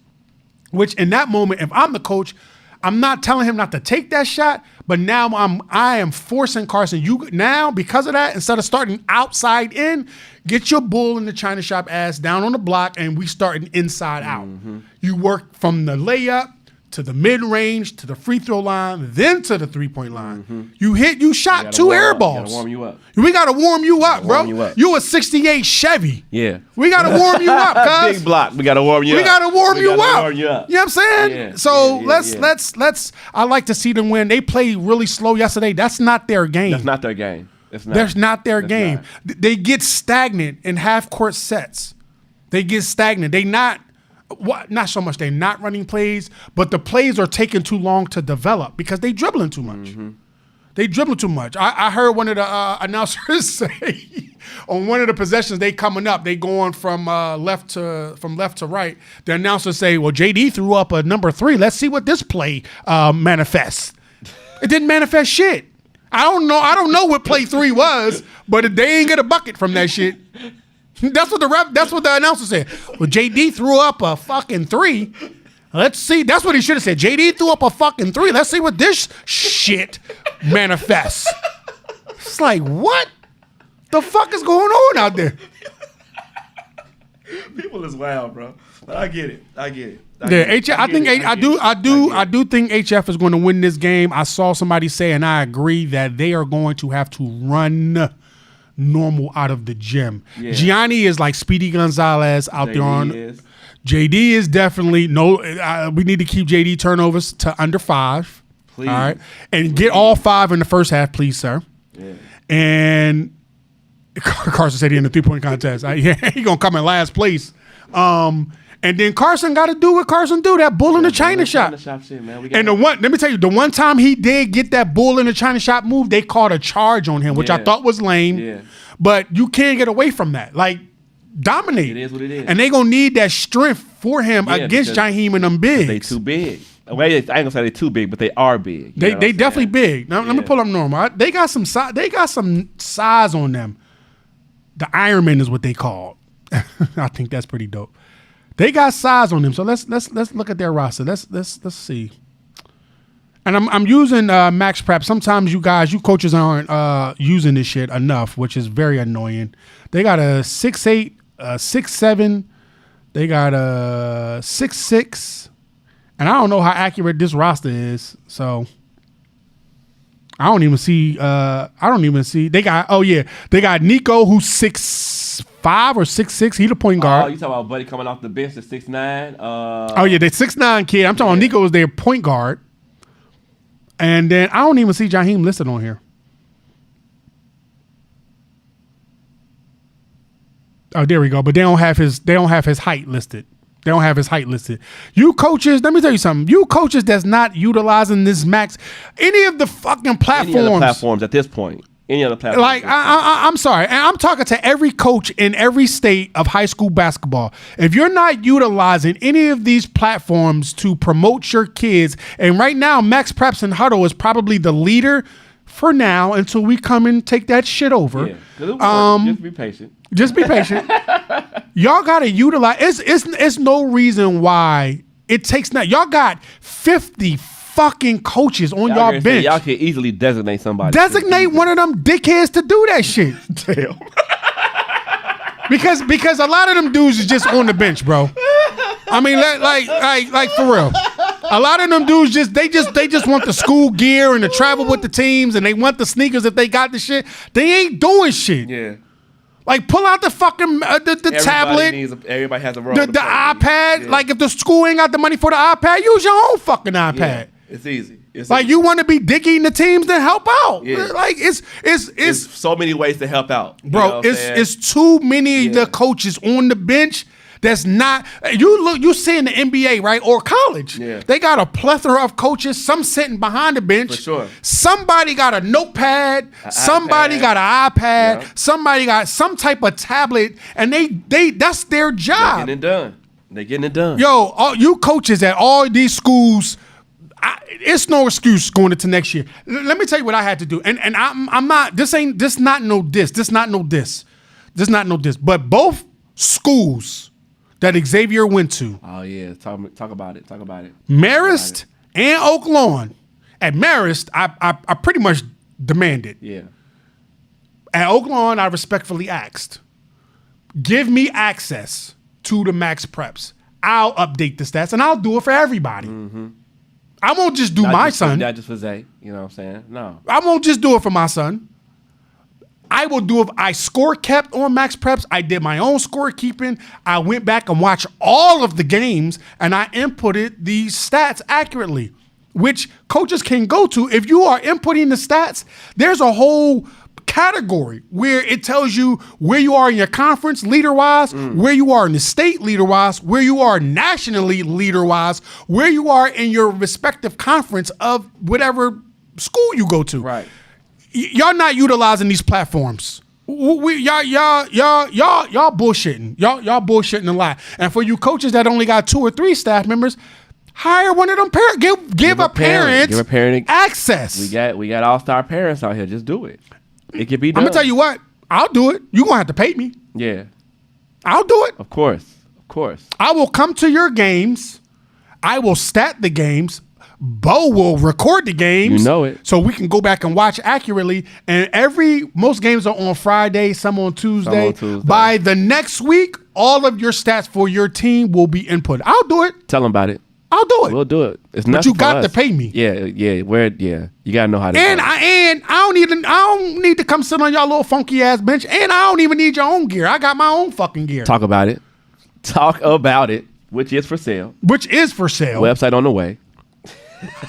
which in that moment, if I'm the coach, I'm not telling him not to take that shot, but now I am forcing Carson. You now, because of that, instead of starting outside in, get your bull in the China shop ass down on the block, and we starting inside out. You work from the layup to the mid-range to the free throw line, then to the three-point line. You shot 2 air balls. Gotta warm you up. We gotta warm you up, bro. warm you up. You a 68 Chevy. Yeah. We gotta warm you up, cuz. Big block. We gotta warm you up. We gotta warm you up. Warm you up. You know what I'm saying? Yeah, So yeah, let's. I like to see them win. They played really slow yesterday. That's not their game. That's not their game. It's not. That's not their That's game. not. They get stagnant in half court sets. They get stagnant. They not. Not so much they're not running plays, but the plays are taking too long to develop because they dribbling too much. They dribbling too much. I heard one of the announcers say on one of the possessions they coming up, they going from left to right. The announcer say, "Well, JD threw up a number 3. Let's see what this play manifests." It didn't manifest shit. I don't know what play 3 was, but they ain't get a bucket from that shit. That's what the announcer said. Well, JD threw up a fucking 3. Let's see. That's what he should have said. JD threw up a fucking 3. Let's see what this shit manifests. It's like, what the fuck is going on out there? People is wild, bro. But I get it. Yeah, HF. I do think HF is going to win this game. I saw somebody say, and I agree, that they are going to have to run normal out of the gym. Yeah. Gianni is like Speedy Gonzalez out there on. is. JD is definitely no. We need to keep JD turnovers to under 5. Please. All right, and get all 5 in the first half, please, sir. Yeah. And Carson said he in the 3-point contest. He gonna come in last place. And then Carson got to do what Carson do. That bull in the China shop. Shit, man. And let me tell you, the one time he did get that bull in the China shop move, they called a charge on him, which I Yeah. thought was lame. Yeah. But you can't get away from that. Like, dominate. It is what it is. And they gonna need that strength for him Yeah, against because Jaheim and them bigs. They too big. Well, I ain't gonna say they too big, but they are big. You know They what I'm definitely saying? big. Now let me Yeah. pull up normal. They got some size. They got some size on them. The Iron Man is what they call. I think that's pretty dope. They got size on them. So let's look at their roster. Let's see. And I'm using Max Prep. Sometimes you coaches aren't using this shit enough, which is very annoying. They got a 6'8", 6'7". They got a 6'6", and I don't know how accurate this roster is. So I don't even see. They got Nico, who's 6'5" or 6'6". He the point Oh, guard. you talking about Buddy coming off the bench at 6'9"? They 6'9" kid. I'm talking about Nico is their point guard. And then I don't even see Jaheim listed on here. Oh, there we go. But they don't have his height listed. They don't have his height listed. You coaches, let me tell you something. You coaches that's not utilizing this max, any of the fucking platforms. Any other platforms at this point. Any other platform. Like, I'm sorry. And I'm talking to every coach in every state of high school basketball. If you're not utilizing any of these platforms to promote your kids, and right now, Max Preps and Huddle is probably the leader for now until we come and take that shit over. Yeah, 'cause it works. Just be patient. Just be patient. Y'all got to utilize. It's no reason why it takes not. Y'all got 50 fucking coaches on y'all Y'all bench. y'all can easily designate somebody. Designate one of them dickheads to do that shit. Damn. Because a lot of them dudes is just on the bench, bro. I mean, like for real. A lot of them dudes they just want the school gear and to travel with the teams, and they want the sneakers if they got the shit. They ain't doing shit. Yeah. Like pull out the fucking the tablet. Everybody has a role. The iPad. Yeah. Like if the school ain't got the money for the iPad, use your own fucking iPad. Yeah, it's easy. Like you want to be dicking the teams, then help out. Yeah. Like it's so many ways to help out, bro. It's too many of the coaches on the bench. That's not you see in the NBA, right, or college. Yeah. They got a plethora of coaches. Some sitting behind the bench. For sure. Somebody got a notepad. Somebody got an iPad. Yeah. Somebody got some type of tablet, and they that's their job. They're getting it done. Yo, all you coaches at all these schools. It's no excuse going into next year. Let me tell you what I had to do, and I'm not. This not no diss. But both schools that Xavier went to. Oh yeah, talk about it. Marist and Oak Lawn. At Marist, I pretty much demanded. Yeah. At Oak Lawn, I respectfully asked, give me access to the Max Preps. I'll update the stats, and I'll do it for everybody. Mm-hmm. I won't just do my son. Not just for Zay. You know what I'm saying? No. I won't just do it for my son. I will do it. I score kept on Max Preps. I did my own score keeping. I went back and watched all of the games, and I inputted these stats accurately, which coaches can go to. If you are inputting the stats, there's a whole category where it tells you where you are in your conference leader-wise, where you are in the state leader-wise, where you are nationally leader-wise, where you are in your respective conference of whatever school you go to. Right. Y'all not utilizing these platforms. Y'all bullshitting. Y'all bullshitting a lot. And for you coaches that only got 2 or 3 staff members, hire one of them parents. Give a parent access. We got all-star parents out here. Just do it. It can be done. I'm gonna tell you what. I'll do it. You're gonna have to pay me. Yeah. I'll do it. Of course. I will come to your games. I will stat the games. Bo will record the games. You know it. So we can go back and watch accurately. And most games are on Friday, some on Tuesday. By the next week, all of your stats for your team will be input. I'll do it. Tell them about it. I'll do it. We'll do it. It's but you got to pay me. Yeah. You gotta know how to. And I don't need to come sit on y'all little funky ass bench. And I don't even need your own gear. I got my own fucking gear. Talk about it. Which is for sale. Website on the way.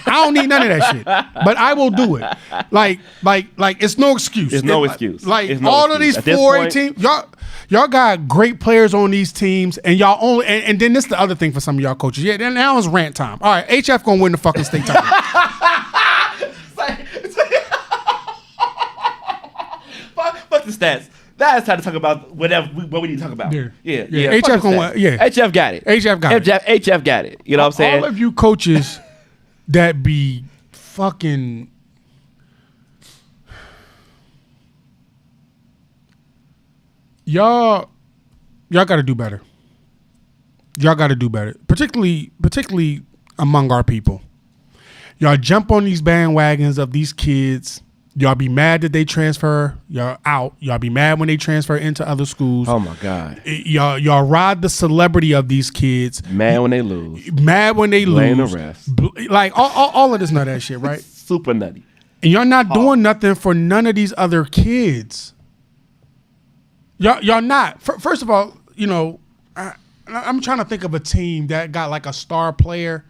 I don't need none of that shit, but I will do it. Like it's no excuse. It's no excuse. Like all of these 4A teams, y'all got great players on these teams, and y'all only. And then this is the other thing for some of y'all coaches. Yeah, then now it's rant time. All right, HF gonna win the fucking state title. Fuck the stats. That's time to talk about what we need to talk about. Yeah. HF gonna win. Yeah. HF got it. HF got it. You know what I'm saying? All of you coaches that be fucking y'all got to do better. Y'all got to do better, particularly among our people. Y'all jump on these bandwagons of these kids. Y'all be mad that they transfer. Y'all out. Y'all be mad when they transfer into other schools. Oh my God. Y'all ride the celebrity of these kids. Mad when they lose. Blame the rest. Like all of this nut that shit, right? Super nutty. And y'all not doing nothing for none of these other kids. Y'all not. First of all, you know, I'm trying to think of a team that got like a star player,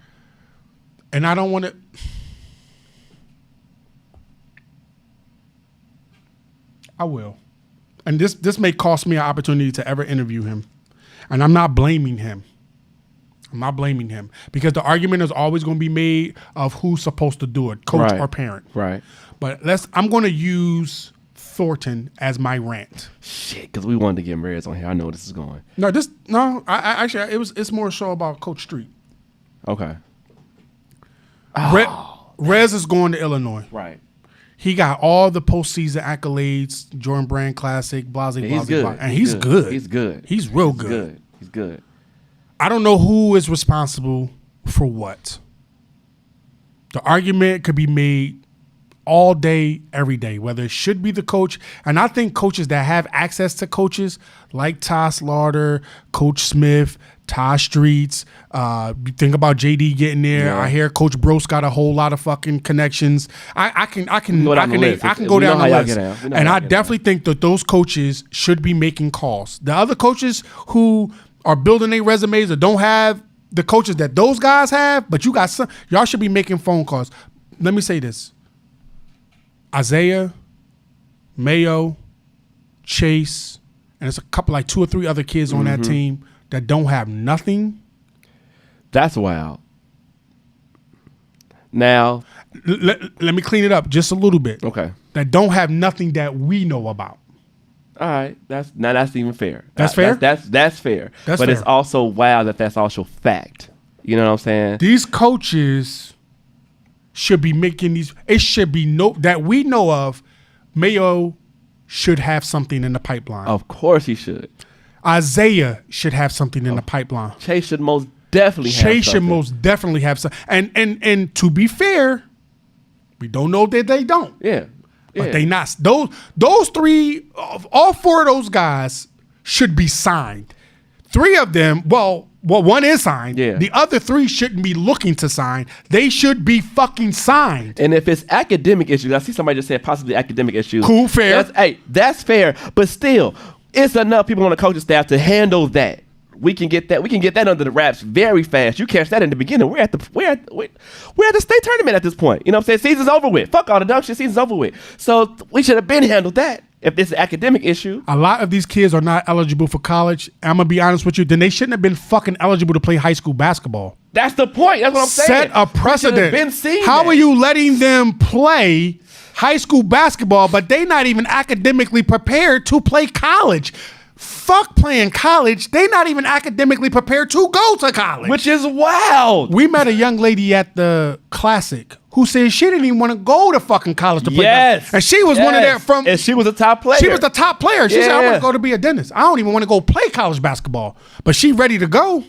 and I don't want to. I will. And this may cost me an opportunity to ever interview him. And I'm not blaming him. Because the argument is always going to be made of who's supposed to do it, coach or parent. Right. But I'm going to use Thornton as my rant. Shit, because we wanted to get Rez on here. I know where this is going. Actually, it's more so about Coach Street. Okay. Rez is going to Illinois. Right. He got all the postseason accolades, Jordan Brand Classic, blah. He's good. And he's good. He's good. He's real good. He's good. I don't know who is responsible for what. The argument could be made all day, every day, whether it should be the coach. And I think coaches that have access to coaches like Ty Slaughter, Coach Smith, Ty Streets, you think about JD getting there. Yeah. I hear Coach Brose got a whole lot of fucking connections. I can Go down the list. go We know down how the y'all list. get down. We know And how I y'all get definitely think that those coaches should be making calls. The other coaches who are building their resumes or don't have the coaches that those guys have, but you got some, y'all should be making phone calls. Let me say this. Isaiah, Mayo, Chase, and it's a couple, like 2 or 3 other kids on that team that don't have nothing. That's wild. Now, Let me clean it up just a little bit. okay. That don't have nothing that we know about. All right, that's even fair. That's fair? That's fair. That's but fair. it's also wild that that's also fact. You know what I'm saying? These coaches should be making these. It should be that we know of. Mayo should have something in the pipeline. Of course he should. Isaiah should have something in the pipeline. Chase should most definitely have Chase should something. most definitely have some. And to be fair, we don't know that they don't. Yeah. But they not those 3, all 4 of those guys should be signed. 3 of them, well, 1 is signed. Yeah. The other 3 shouldn't be looking to sign. They should be fucking signed. And if it's academic issues, I see somebody just said possibly academic issues. Cool, fair. That's fair. But still, it's enough people on the coaching staff to handle that. We can get that under the wraps very fast. You catch that in the beginning. We're at the state tournament at this point. You know what I'm saying? Season's over with. Fuck all the dumb shit. Season's over with. So we should have been handled that. If it's an academic issue. A lot of these kids are not eligible for college. I'm going to be honest with you. Then they shouldn't have been fucking eligible to play high school basketball. That's the point. That's what I'm saying. Set a precedent. Been seeing How that. are you letting them play high school basketball, but they not even academically prepared to play college? Fuck playing college. They not even academically prepared to go to college. Which is wild. We met a young lady at the Classic who said she didn't even want to go to fucking college to play basketball. And she was one of their from. And she was a top player. She was the top player. She said, I Yeah. want to go to be a dentist. I don't even want to go play college basketball. But she ready to go.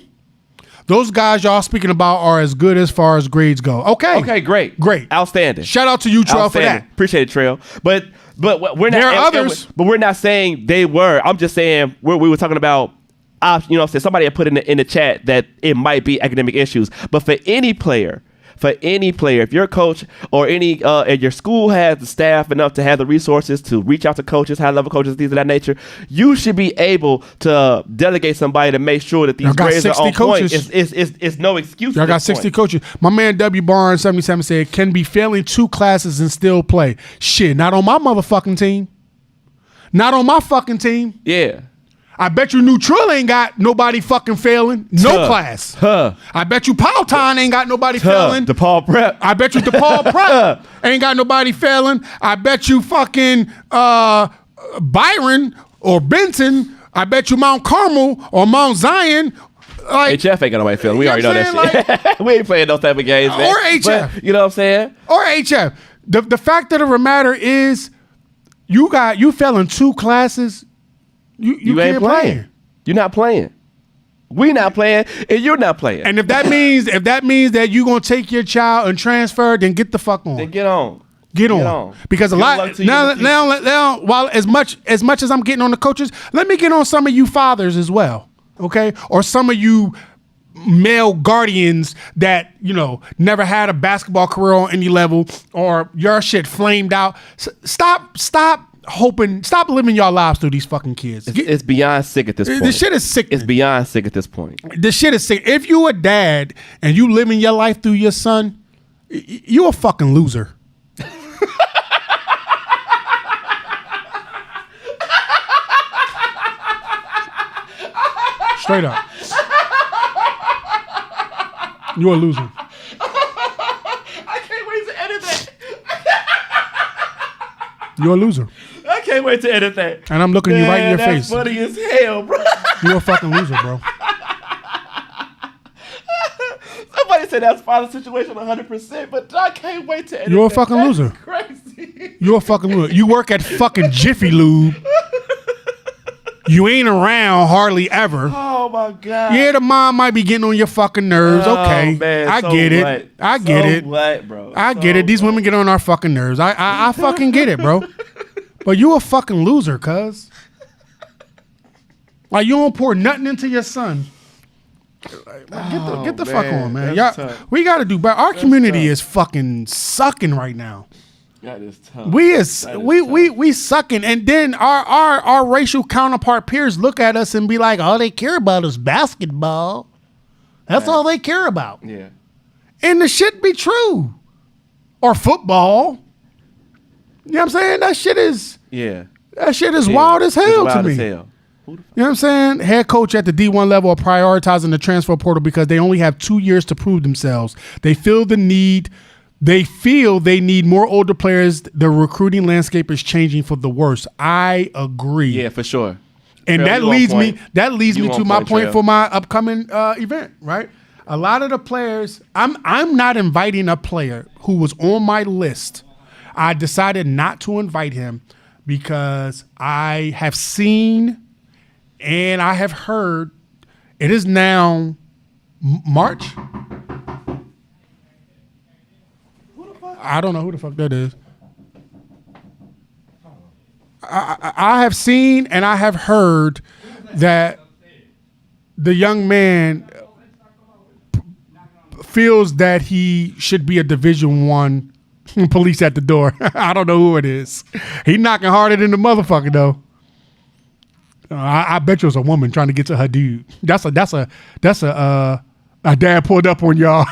Those guys y'all speaking about are as good as far as grades go. Okay, great. Great. Outstanding. Shout out to you, Trell, for Outstanding. that. Appreciate it, Trail. But we're not. There are others. But we're not saying they were. I'm just saying we were talking about. You know what I'm saying? Somebody had put in the chat that it might be academic issues. But for any player, if your coach or any and your school has the staff enough to have the resources to reach out to coaches, high level coaches, things of that nature, you should be able to delegate somebody to make sure that these Y'all got grades are 60 on point. coaches. It's no excuse. Y'all at got this 60 point. coaches. My man W Barnes 77 said can be failing 2 classes and still play. Shit, not on my motherfucking team. Not on my fucking team. Yeah. I bet you New Trill ain't got nobody fucking failing. No class. I bet you Powtown ain't got nobody failing. DePaul Prep. I bet you DePaul Prep ain't got nobody failing. I bet you fucking Byron or Benton. I bet you Mount Carmel or Mount Zion. Like, HF ain't got nobody feeling. We You already know know what that shit. We ain't playing those type of games, man. Or HF. But, you know what I'm saying? or HF. The fact of the matter is, you failing 2 classes. You ain't can't playing. play. You're not playing. We not playing, and you're not playing. And if that means that you're gonna take your child and transfer, then get the fuck on. then get on. Get on. Because Good luck to you in the future. now, while as much as I'm getting on the coaches, let me get on some of you fathers as well, okay? Or some of you male guardians that never had a basketball career on any level, or your shit flamed out. Stop living your lives through these fucking kids. It's beyond sick at this point. This shit is sick. It's beyond sick at this point. This shit is sick. If you a dad and you living your life through your son, you a fucking loser. Straight up. You're a loser. I can't wait to edit that. You're a loser. I can't wait to edit that. And I'm looking you right in your that's face. funny as hell, bro. You're a fucking loser, bro. Somebody said that's father situation 100%, but I can't wait to edit You're a that. fucking That's loser. Crazy. You're a fucking loser. You work at fucking Jiffy Lube. You ain't around hardly ever. Oh Oh my God. Yeah, the mom might be getting on your fucking nerves. Oh, Okay, man, I so get it. what? I get So it. What, bro? I get it. These women get on our fucking nerves. I fucking get it, bro. But you a fucking loser, cuz. Like, you don't pour nothing into your son. Get the fuck on, man. That's Y'all, tough. we got to do better. Our community tough. is fucking sucking right now. That is tough. We tough. sucking, and then our racial counterpart peers look at us and be like, all they care about is basketball. That's all they care about. Yeah. And the shit be true. Or football. You know what I'm saying? That shit is Yeah. wild as hell It's to wild me. as hell. You know what I'm saying? Head coach at the D1 level are prioritizing the transfer portal because they only have 2 years to prove themselves. They feel they need more older players. The recruiting landscape is changing for the worse. I agree. Yeah, for sure. And Trail, that you on leads point. me You to on my point, point Trail. for my upcoming event, right? A lot of the players, I'm not inviting a player who was on my list. I decided not to invite him because I have seen and I have heard it is now March. I don't know who the fuck that is. I have seen and I have heard that the young man feels that he should be a Division I police at the door. I don't know who it is. He knocking harder than the motherfucker though. I bet you it's a woman trying to get to her dude. That's a dad pulled up on y'all.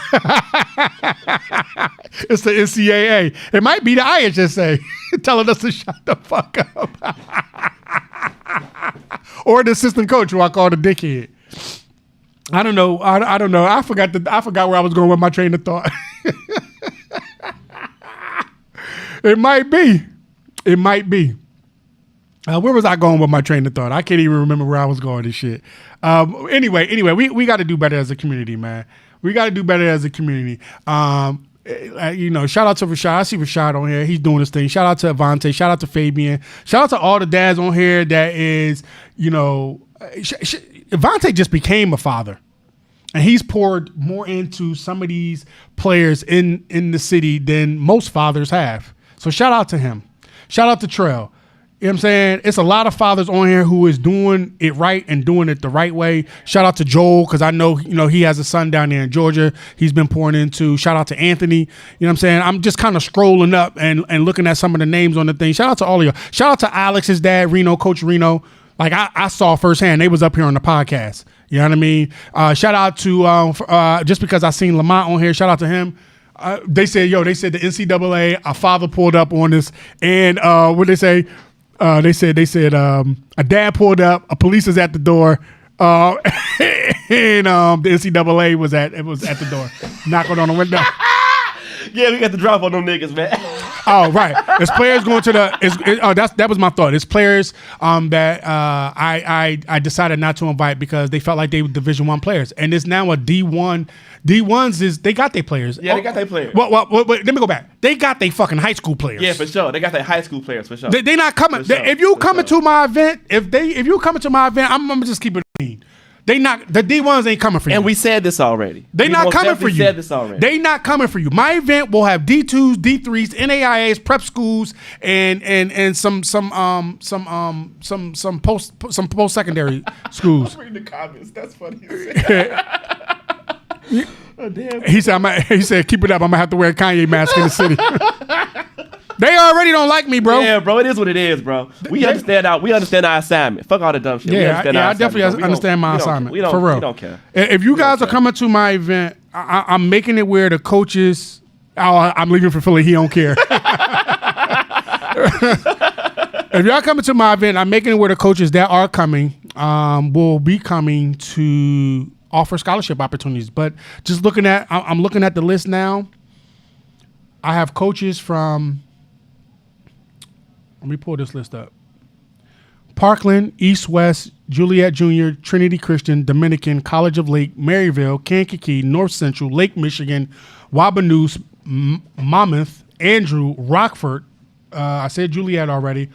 It's the NCAA. It might be the IHSA telling us to shut the fuck up. Or the assistant coach who I call the dickhead. I don't know. I don't know. I forgot where I was going with my train of thought. It might be. Where was I going with my train of thought? I can't even remember where I was going and shit. Anyway, we got to do better as a community, man. We got to do better as a community. Shout out to Rashad. I see Rashad on here. He's doing his thing. Shout out to Avante. Shout out to Fabian. Shout out to all the dads on here that is, Avante just became a father. And he's poured more into some of these players in the city than most fathers have. So shout out to him. Shout out to Trell. You know what I'm saying? It's a lot of fathers on here who is doing it right and doing it the right way. Shout out to Joel, because I know, he has a son down there in Georgia he's been pouring into. Shout out to Anthony. You know what I'm saying? I'm just kind of scrolling up and looking at some of the names on the thing. Shout out to all of you. Shout out to Alex's dad, Reno, Coach Reno. Like I saw firsthand, they was up here on the podcast. You know what I mean? Shout out to, just because I seen Lamont on here, shout out to him. They said the NCAA, a father pulled up on this. And what they say? They said a dad pulled up, a police is at the door, and the NCAA was at the door, knocking on the window. Yeah, we got the drop on them niggas, man. Oh, right. It's players going to that was my thought. It's players that I decided not to invite because they felt like they were Division I players, and it's now a D1. D1s they got their players. Yeah, they got their players. Well, let me go back. They got their fucking high school players. Yeah, for sure. They got their high school players, for sure. They not coming. For sure, If you for coming sure. to my event, if you coming to my event, I'm gonna just keep it clean. They not the D1s ain't coming for you. And we said this already. They We not most coming for definitely you. said this already. They not coming for you. My event will have D2s, D3s, NAIAs, prep schools, and some post secondary schools. Read the comments. That's funny. Oh, damn. He said, keep it up. I'm gonna have to wear a Kanye mask in the city. They already don't like me, bro. Yeah, bro. It is what it is, bro. We understand our assignment. Fuck all the dumb shit. We Yeah, understand I our definitely assignment, bro. We understand my don't- assignment. We don't, for real. We don't care. If you guys are care. coming to my event, I'm making it where the coaches. Oh, I'm leaving for Philly. He don't care. If y'all coming to my event, I'm making it where the coaches that are coming will be coming to offer scholarship opportunities. But just I'm looking at the list now. I have coaches from. Let me pull this list up. Parkland, East West, Juliet Junior, Trinity Christian, Dominican, College of Lake, Maryville, Kankakee, North Central, Lake Michigan, Wabanus, Monmouth, Andrew, Rockford. I said Juliet already.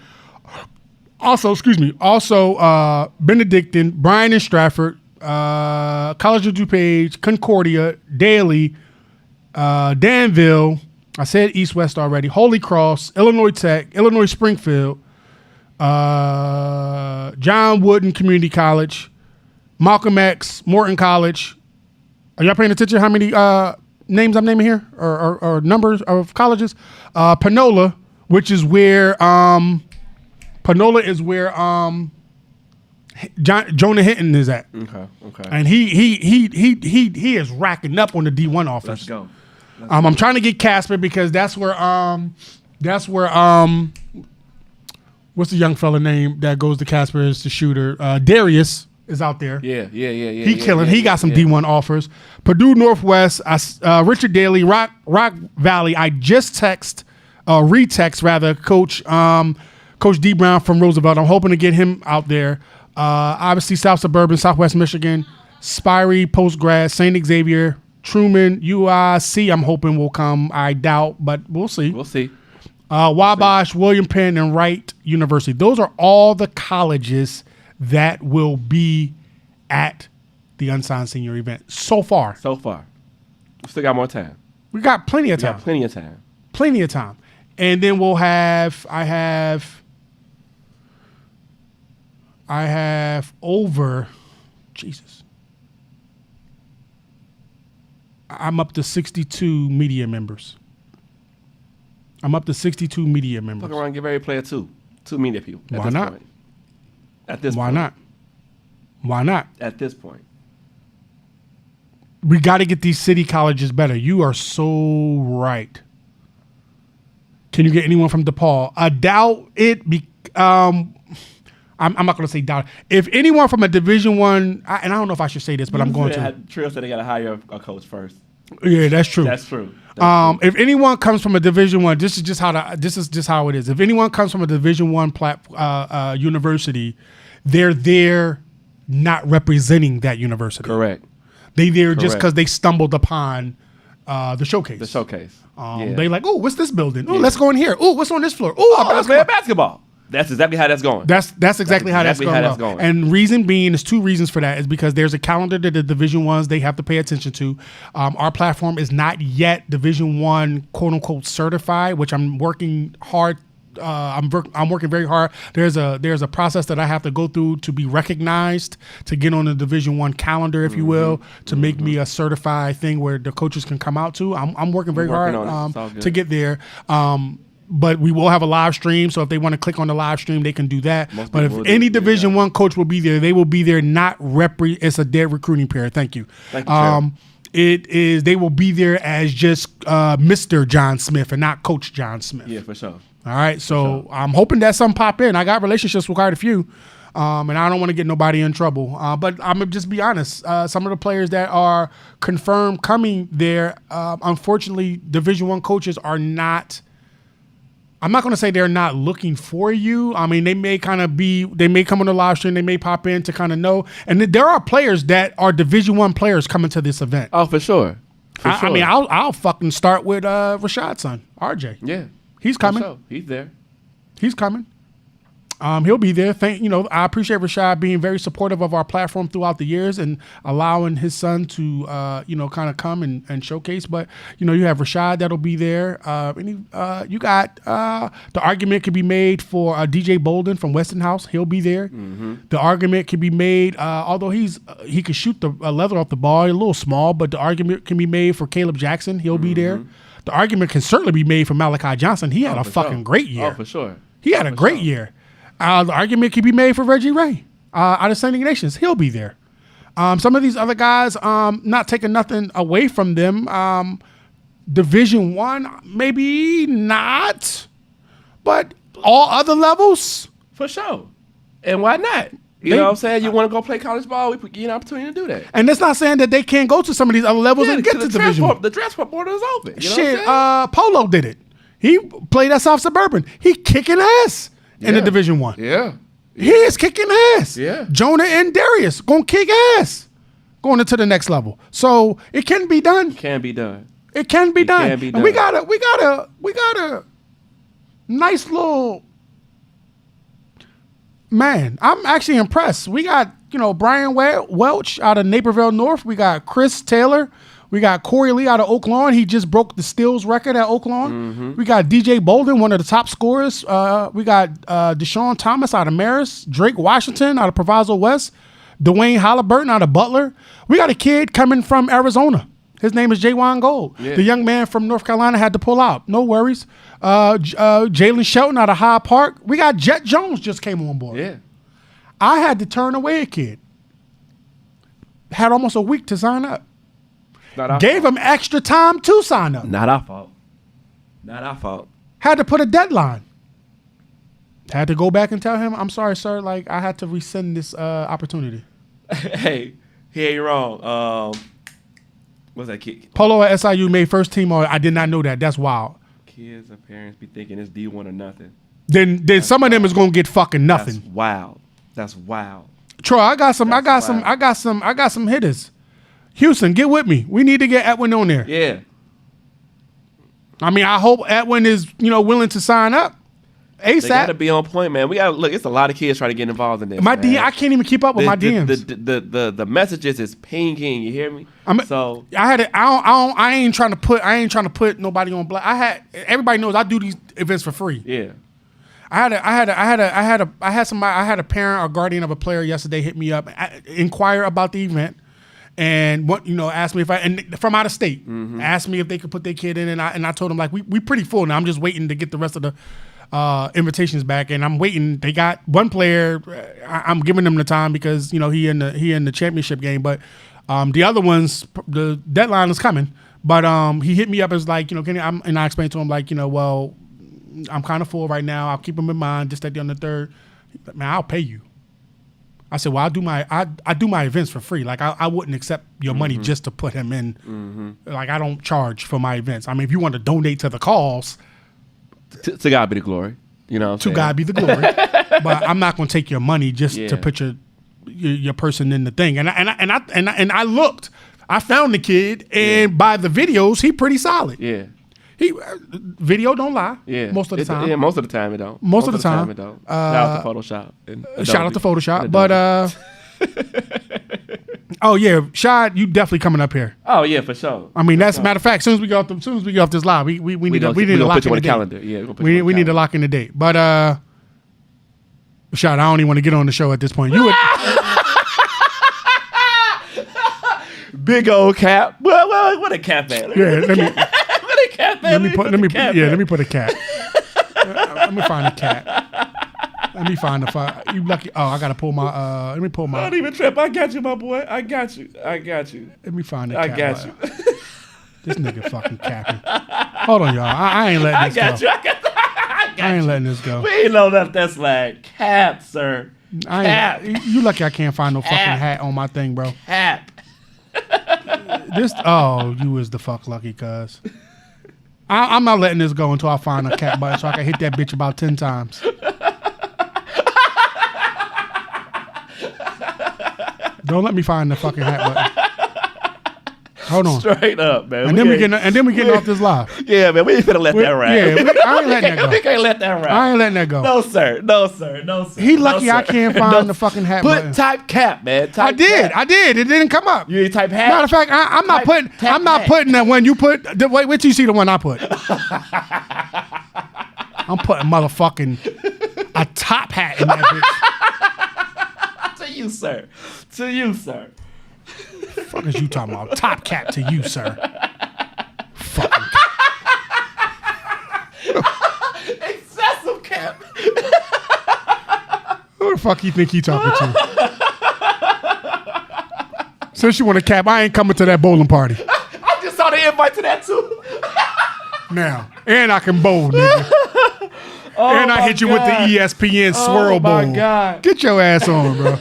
Also, Benedictine, Bryan and Stratford, College of DuPage, Concordia, Daly, Danville. I said East West already. Holy Cross, Illinois Tech, Illinois Springfield, John Wooden Community College, Malcolm X, Morton College. Are y'all paying attention? How many names I'm naming here, or numbers of colleges? Panola, which is where Jonah Hinton is at. Okay. And he is racking up on the D1 offers. Let's go. I'm trying to get Casper because that's where what's the young fella name that goes to Casper is the shooter? Darius is out there. Yeah. He killing. He got some D1 offers. Purdue Northwest, Richard Daly, Rock Valley. I just retext rather, Coach D Brown from Roosevelt. I'm hoping to get him out there. Obviously, South Suburban, Southwest Michigan, Spirey, Postgrad, St. Xavier, Truman, UIC. I'm hoping will come. I doubt, but we'll see. Wabash, William Penn, and Wright University. Those are all the colleges that will be at the Unsigned Senior event so far. We still got more time. We got plenty of time. Plenty of time. And then we'll have, I have over, Jesus. I'm up to 62 media members. Fuck around and give every player two media people. Why not? Point. At this Why point. not? Why not? At this point. We got to get these city colleges better. You are so right. Can you get anyone from DePaul? I doubt it. I'm not going to say doubt. If anyone from a Division One, and I don't know if I should say this, but I'm going to. Trill said they got to hire a coach first. Yeah, that's true. That's true. If anyone comes from a Division One, this is just how it is. If anyone comes from a Division One university, they're there not representing that university. Correct. They there just because they stumbled upon the showcase. They like, oh, what's this building? Oh, let's go in here. Oh, what's on this floor? Oh, let's play basketball. That's exactly how that's going. That's exactly how that's going. And reason being, there's two reasons for that. Is because there's a calendar that the Division Ones they have to pay attention to. Our platform is not yet Division One quote unquote certified, which I'm working hard. I'm working very hard. There's a process that I have to go through to be recognized to get on the Division One calendar, if you will, to make me a certified thing where the coaches can come out to. I'm working very hard to get there. But we will have a live stream, so if they want to click on the live stream, they can do that. But if any Division One coach will be there, they will be there. It's a dead recruiting pair. Thank you. It is. They will be there as just Mr. John Smith and not Coach John Smith. Yeah, for sure. All right, so I'm hoping that some pop in. I got relationships with quite a few, and I don't want to get nobody in trouble. But I'm gonna just be honest. Some of the players that are confirmed coming there, unfortunately, Division One coaches are not. I'm not going to say they're not looking for you. I mean, they may come on the live stream. They may pop in to kind of know. And there are players that are Division One players coming to this event. Oh, for sure. I mean, I'll fucking start with Rashad's son, RJ. Yeah. He's coming. Sure. He's there. He's coming. He'll be there. I appreciate Rashad being very supportive of our platform throughout the years and allowing his son to, kind of come and showcase. But, you have Rashad that'll be there. You got the argument could be made for DJ Bolden from Westinghouse. He'll be there. Mm-hmm. The argument can be made, although he could shoot the leather off the ball, a little small, but the argument can be made for Caleb Jackson. He'll be there. The argument can certainly be made for Malachi Johnson. He had a fucking great year. Oh, for sure. He had a great year. The argument can be made for Reggie Ray out of St. Ignatius. He'll be there. Some of these other guys, not taking nothing away from them. Division One, maybe not, but all other levels, for sure. And why not? You know what I'm saying? You want to go play college ball? We give you an opportunity to do that. And that's not saying that they can't go to some of these other levels and get to Division One. The transport border is open. Shit, Polo did it. He played at South Suburban. He kicking ass. In the Division One. Yeah. He is kicking ass. Yeah. Jonah and Darius gonna kick ass going into the next level. So it can be done. It can be done. And we got a nice little man. I'm actually impressed. We got Brian Welch out of Naperville North. We got Chris Taylor. We got Corey Lee out of Oak Lawn. He just broke the steals record at Oak Lawn. We got DJ Bolden, one of the top scorers. We got Deshaun Thomas out of Marist. Drake Washington out of Proviso West. Dwayne Halliburton out of Butler. We got a kid coming from Arizona. His name is Jaywan Gold. Yeah. The young man from North Carolina had to pull out. No worries. Jalen Shelton out of Hyde Park. We got Jet Jones just came on board. Yeah. I had to turn away a kid. Had almost a week to sign up. Gave him extra time to sign up. Not our fault. Not our fault. Had to put a deadline. Had to go back and tell him, I'm sorry, sir. Like, I had to rescind this opportunity. Hey, he ain't wrong. What's that kid? Polo at SIU made first team. I did not know that. That's wild. Kids and parents be thinking it's D1 or nothing. Then some of them is gonna get fucking nothing. That's wild. That's wild. Troy, I got some hitters. Houston, get with me. We need to get Edwin on there. Yeah. I mean, I hope Edwin is, willing to sign up They gotta ASAP. be on point, man. We gotta look. It's a lot of kids trying to get involved in this. My man. DM, I can't even keep up with my DMs. The messages is pinging. You hear me? So I had it. I ain't trying to put nobody on black. Everybody knows I do these events for free. yeah. I had a parent or guardian of a player yesterday hit me up, inquire about the event, and asked me and from out of state, asked me if they could put their kid in, and I told them like we pretty full now. I'm just waiting to get the rest of the invitations back, and I'm waiting. They got one player. I'm giving them the time because he in the championship game, but the other ones, the deadline is coming. But he hit me up as like, and I explained to him like, well, I'm kind of full right now. I'll keep them in mind just at the end of the third. Man, I'll pay you. I said, well, I do my events for free. Like I wouldn't accept your money just to put him in. Like I don't charge for my events. I mean, if you want to donate to the cause, To God be the glory. You know what I'm to saying? God be the glory. But I'm not going to take your money just Yeah. to put your person in the thing. And I looked. I found the kid, and by the videos, he pretty solid. Yeah. He video don't lie. Yeah. Most of the time. Yeah, most of the time it don't. Most of the time. it don't. Shout out to Photoshop. and Shout out to Adobe. Photoshop. And But Adobe. oh yeah, Shad, you definitely coming up here. Oh yeah, for sure. I mean, that's matter of fact. As soon as we get off this live, we need to we lock put you in on the the calendar. date. Yeah, we're gonna put you on We the need to calendar. lock in the date. But Shad, I don't even want to get on the show at this point. You would, Big old cap. Well, what a cap at? yeah. Let me What a cap at? let me put cap yeah. at. Let me put a cat. Let me find a cat. Let me find the you lucky. Oh, I gotta pull my. Let me pull my. Don't even trip. I got you, my boy. I got you. Let me find the I cat. got you. This nigga fucking capping. Hold on, y'all. I ain't letting this go. I ain't letting this go. We ain't know that's like cap, sir. Cap. You lucky I can't find no fucking hat on my thing, bro. Cap. You is the fuck lucky, cuz. I'm not letting this go until I find a cat button so I can hit that bitch about 10 times. Don't let me find the fucking hat button. Hold on. Straight up, man. And then we getting off this live. Yeah, man. We ain't finna let that ride. Yeah, I ain't letting that go. We can't let that ride. I ain't letting that go. No, sir. No, sir. No, sir. He lucky no, I sir. can't find the fucking hat Put button. type cap, man. Type I did. Cap. It didn't come up. You ain't type hat? Matter of fact, I'm not hat. putting that one you put. Wait till you see the one I put. I'm putting motherfucking a top hat in that bitch. To you, sir. To you, sir. Fuck is you talking about? Top cap to you, sir. Fucking Excessive cap. who the fuck you think he talking to? Since you want a cap, I ain't coming to that bowling party. I just saw the invite to that too. Now. And I can bowl, nigga. And I hit you with the ESPN swirl bowl. my God. Get your ass on, bro.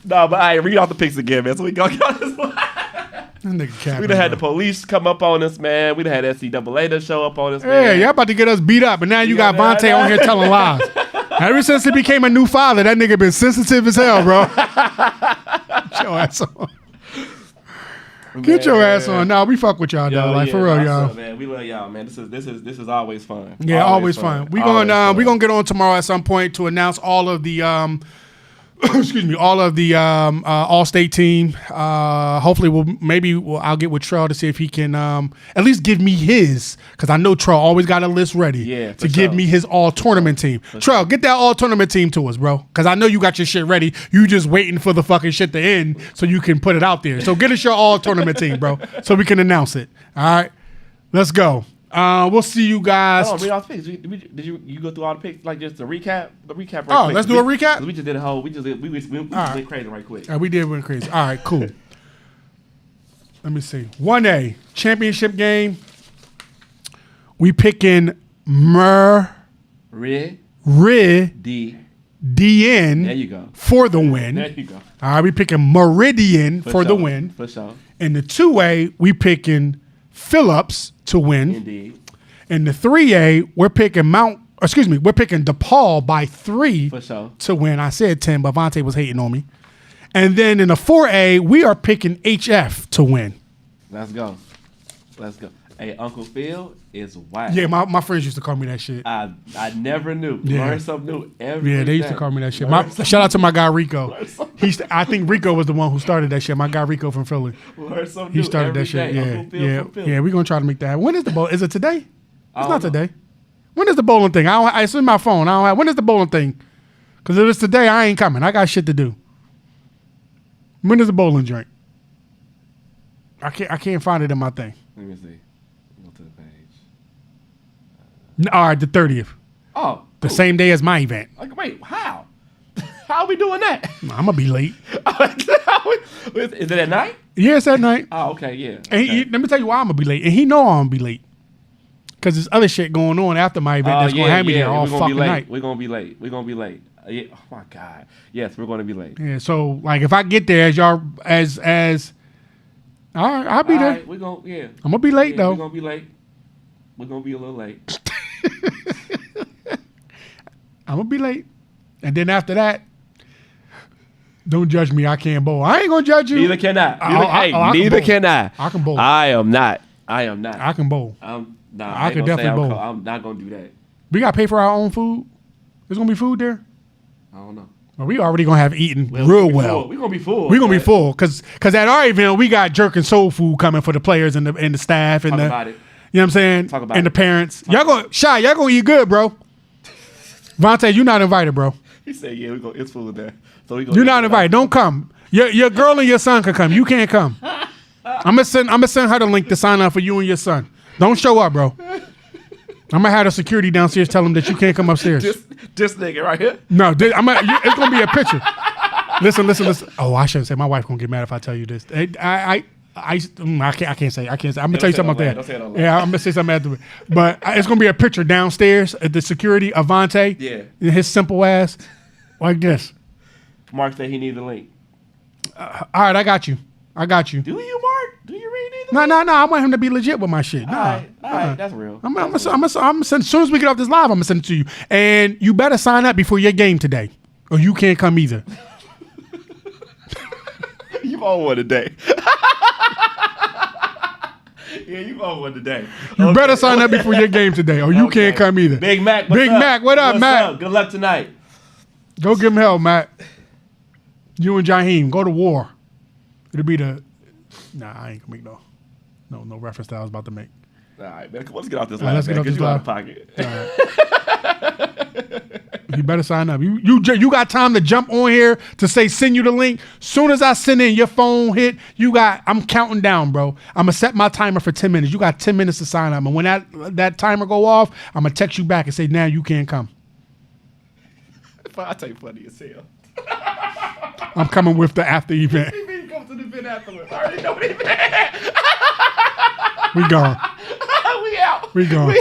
No, but I read off the pics again, man. So we go get on this one. That nigga capping, We done had the bro. police come up on us, man. We done had NCAA to show up on us, Yeah, man. y'all about to get us beat up, but now you got Yeah, Vontae nah. on here telling lies. Ever since he became a new father, that nigga been sensitive as hell, bro. Get your ass on. Get your ass on. Nah, we fuck with y'all though. Like for real, y'all. Man, we love y'all, man. This is always fun. Yeah, always fun. We gonna get on tomorrow at some point to announce all of the excuse me, all of the all-state team. Hopefully, I'll get with Trell to see if he can at least give me his, because I know Trell always got a list ready to give me his all-tournament team. Trell, get that all-tournament team to us, bro, because I know you got your shit ready. You just waiting for the fucking shit to end so you can put it out there. So get us your all-tournament team, bro, so we can announce it. All right, let's go. We'll see you guys. Read all the picks. Did you go through all the picks, like just the recap? The recap. Right quick. Let's do a recap. We just did a whole. We went crazy right quick. We did went crazy. All right, cool. Let me see. 1A championship game. We picking DN. There you go. For the win. There you go. All right, we picking Meridian for the win. For sure. In the 2A, we picking Phillips to win. Indeed. In the 3A, we're picking DePaul by 3 for sure to win. I said 10, but Vontae was hating on me. And then in the 4A, we are picking HF to win. Let's go. Hey, Uncle Phil is wild. Yeah, my friends used to call me that shit. I never knew. Yeah. Learn something new every day. Yeah, they used to call me that shit. Shout out to my guy Rico. I think Rico was the one who started that shit. My guy Rico from Philly. Learn something He new started every that shit. day. Yeah. We're gonna try to make that happen. When is the bowl? Is it today? It's not today. When is the bowling thing? It's in my phone. When is the bowling thing? Because if it's today, I ain't coming. I got shit to do. When is the bowling drink? I can't find it in my thing. Let me see. Go to the page. All right, the 30th. Oh. The same day as my event. Like, wait, how? How are we doing that? I'm going to be late. Is it at night? Yeah, it's at night. Oh, okay, yeah. And let me tell you why I'm going to be late. And he know I'm going to be late. Because there's other shit going on after my event that's going to have me there all fucking night. We're going to be late. Yeah, oh, my God. Yes, we're going to be late. Yeah, so, like, if I get there all right, I'll be there. Right, I'm going to be late, though. We're going to be late. We're going to be a little late. I'm going to be late. And then after that, don't judge me. I can't bowl. I ain't going to judge you. Neither can I. Neither can I. I can bowl. I am not. I can bowl. I can definitely bowl. I'm not going to do that. We got to pay for our own food? There's going to be food there? I don't know. Well, we already going to have eaten real well. We're going to be full. We're going to be full. Because at our event, we got jerk and soul food coming for the players and the staff. And about it. You know what I'm saying? Talk about and it. The parents. Y'all going to eat good, bro. Vontae, you're not invited, bro. He said, yeah, it's food there. So you're not invited. Don't come. Your girl and your son can come. You can't come. I'm gonna send her the link to sign up for you and your son. Don't show up, bro. I'm gonna have the security downstairs tell them that you can't come upstairs. This nigga right here. No, it's gonna be a picture. Listen. Oh, I shouldn't say. My wife gonna get mad if I tell you this. I can't say. I'm gonna tell you something about that. Yeah, I'm gonna say something after. But it's gonna be a picture downstairs at the security of Vontae. Yeah. And his simple ass, like this. Mark said he needed a link. All right, I got you. Do you, Mark? Do you really need a link? No. I want him to be legit with my shit. All right, that's real. I'm gonna send. As soon as we get off this live, I'm gonna send it to you. And you better sign up before your game today, or you can't come either. You on one today. Yeah, you on one today. You better sign up before your game today, or you can't come either. Big Mac, what up, Matt? Good luck tonight. Go give him hell, Matt. You and Jaheim, go to war. It'll be the. Nah, I ain't gonna make no reference that I was about to make. All right, man. Let's get off this line, let's get off this you out line. of pocket. You better sign up. You got time to jump on here to say send you the link. Soon as I send in, your phone hit. I'm counting down, bro. I'm gonna set my timer for 10 minutes. You got 10 minutes to sign up, and when that timer go off, I'm gonna text you back and say now you can't come. I tell you, funny as hell. I'm coming with the after event. He mean come to the event afterwards. I already know what he meant. We gone. We out. We gone.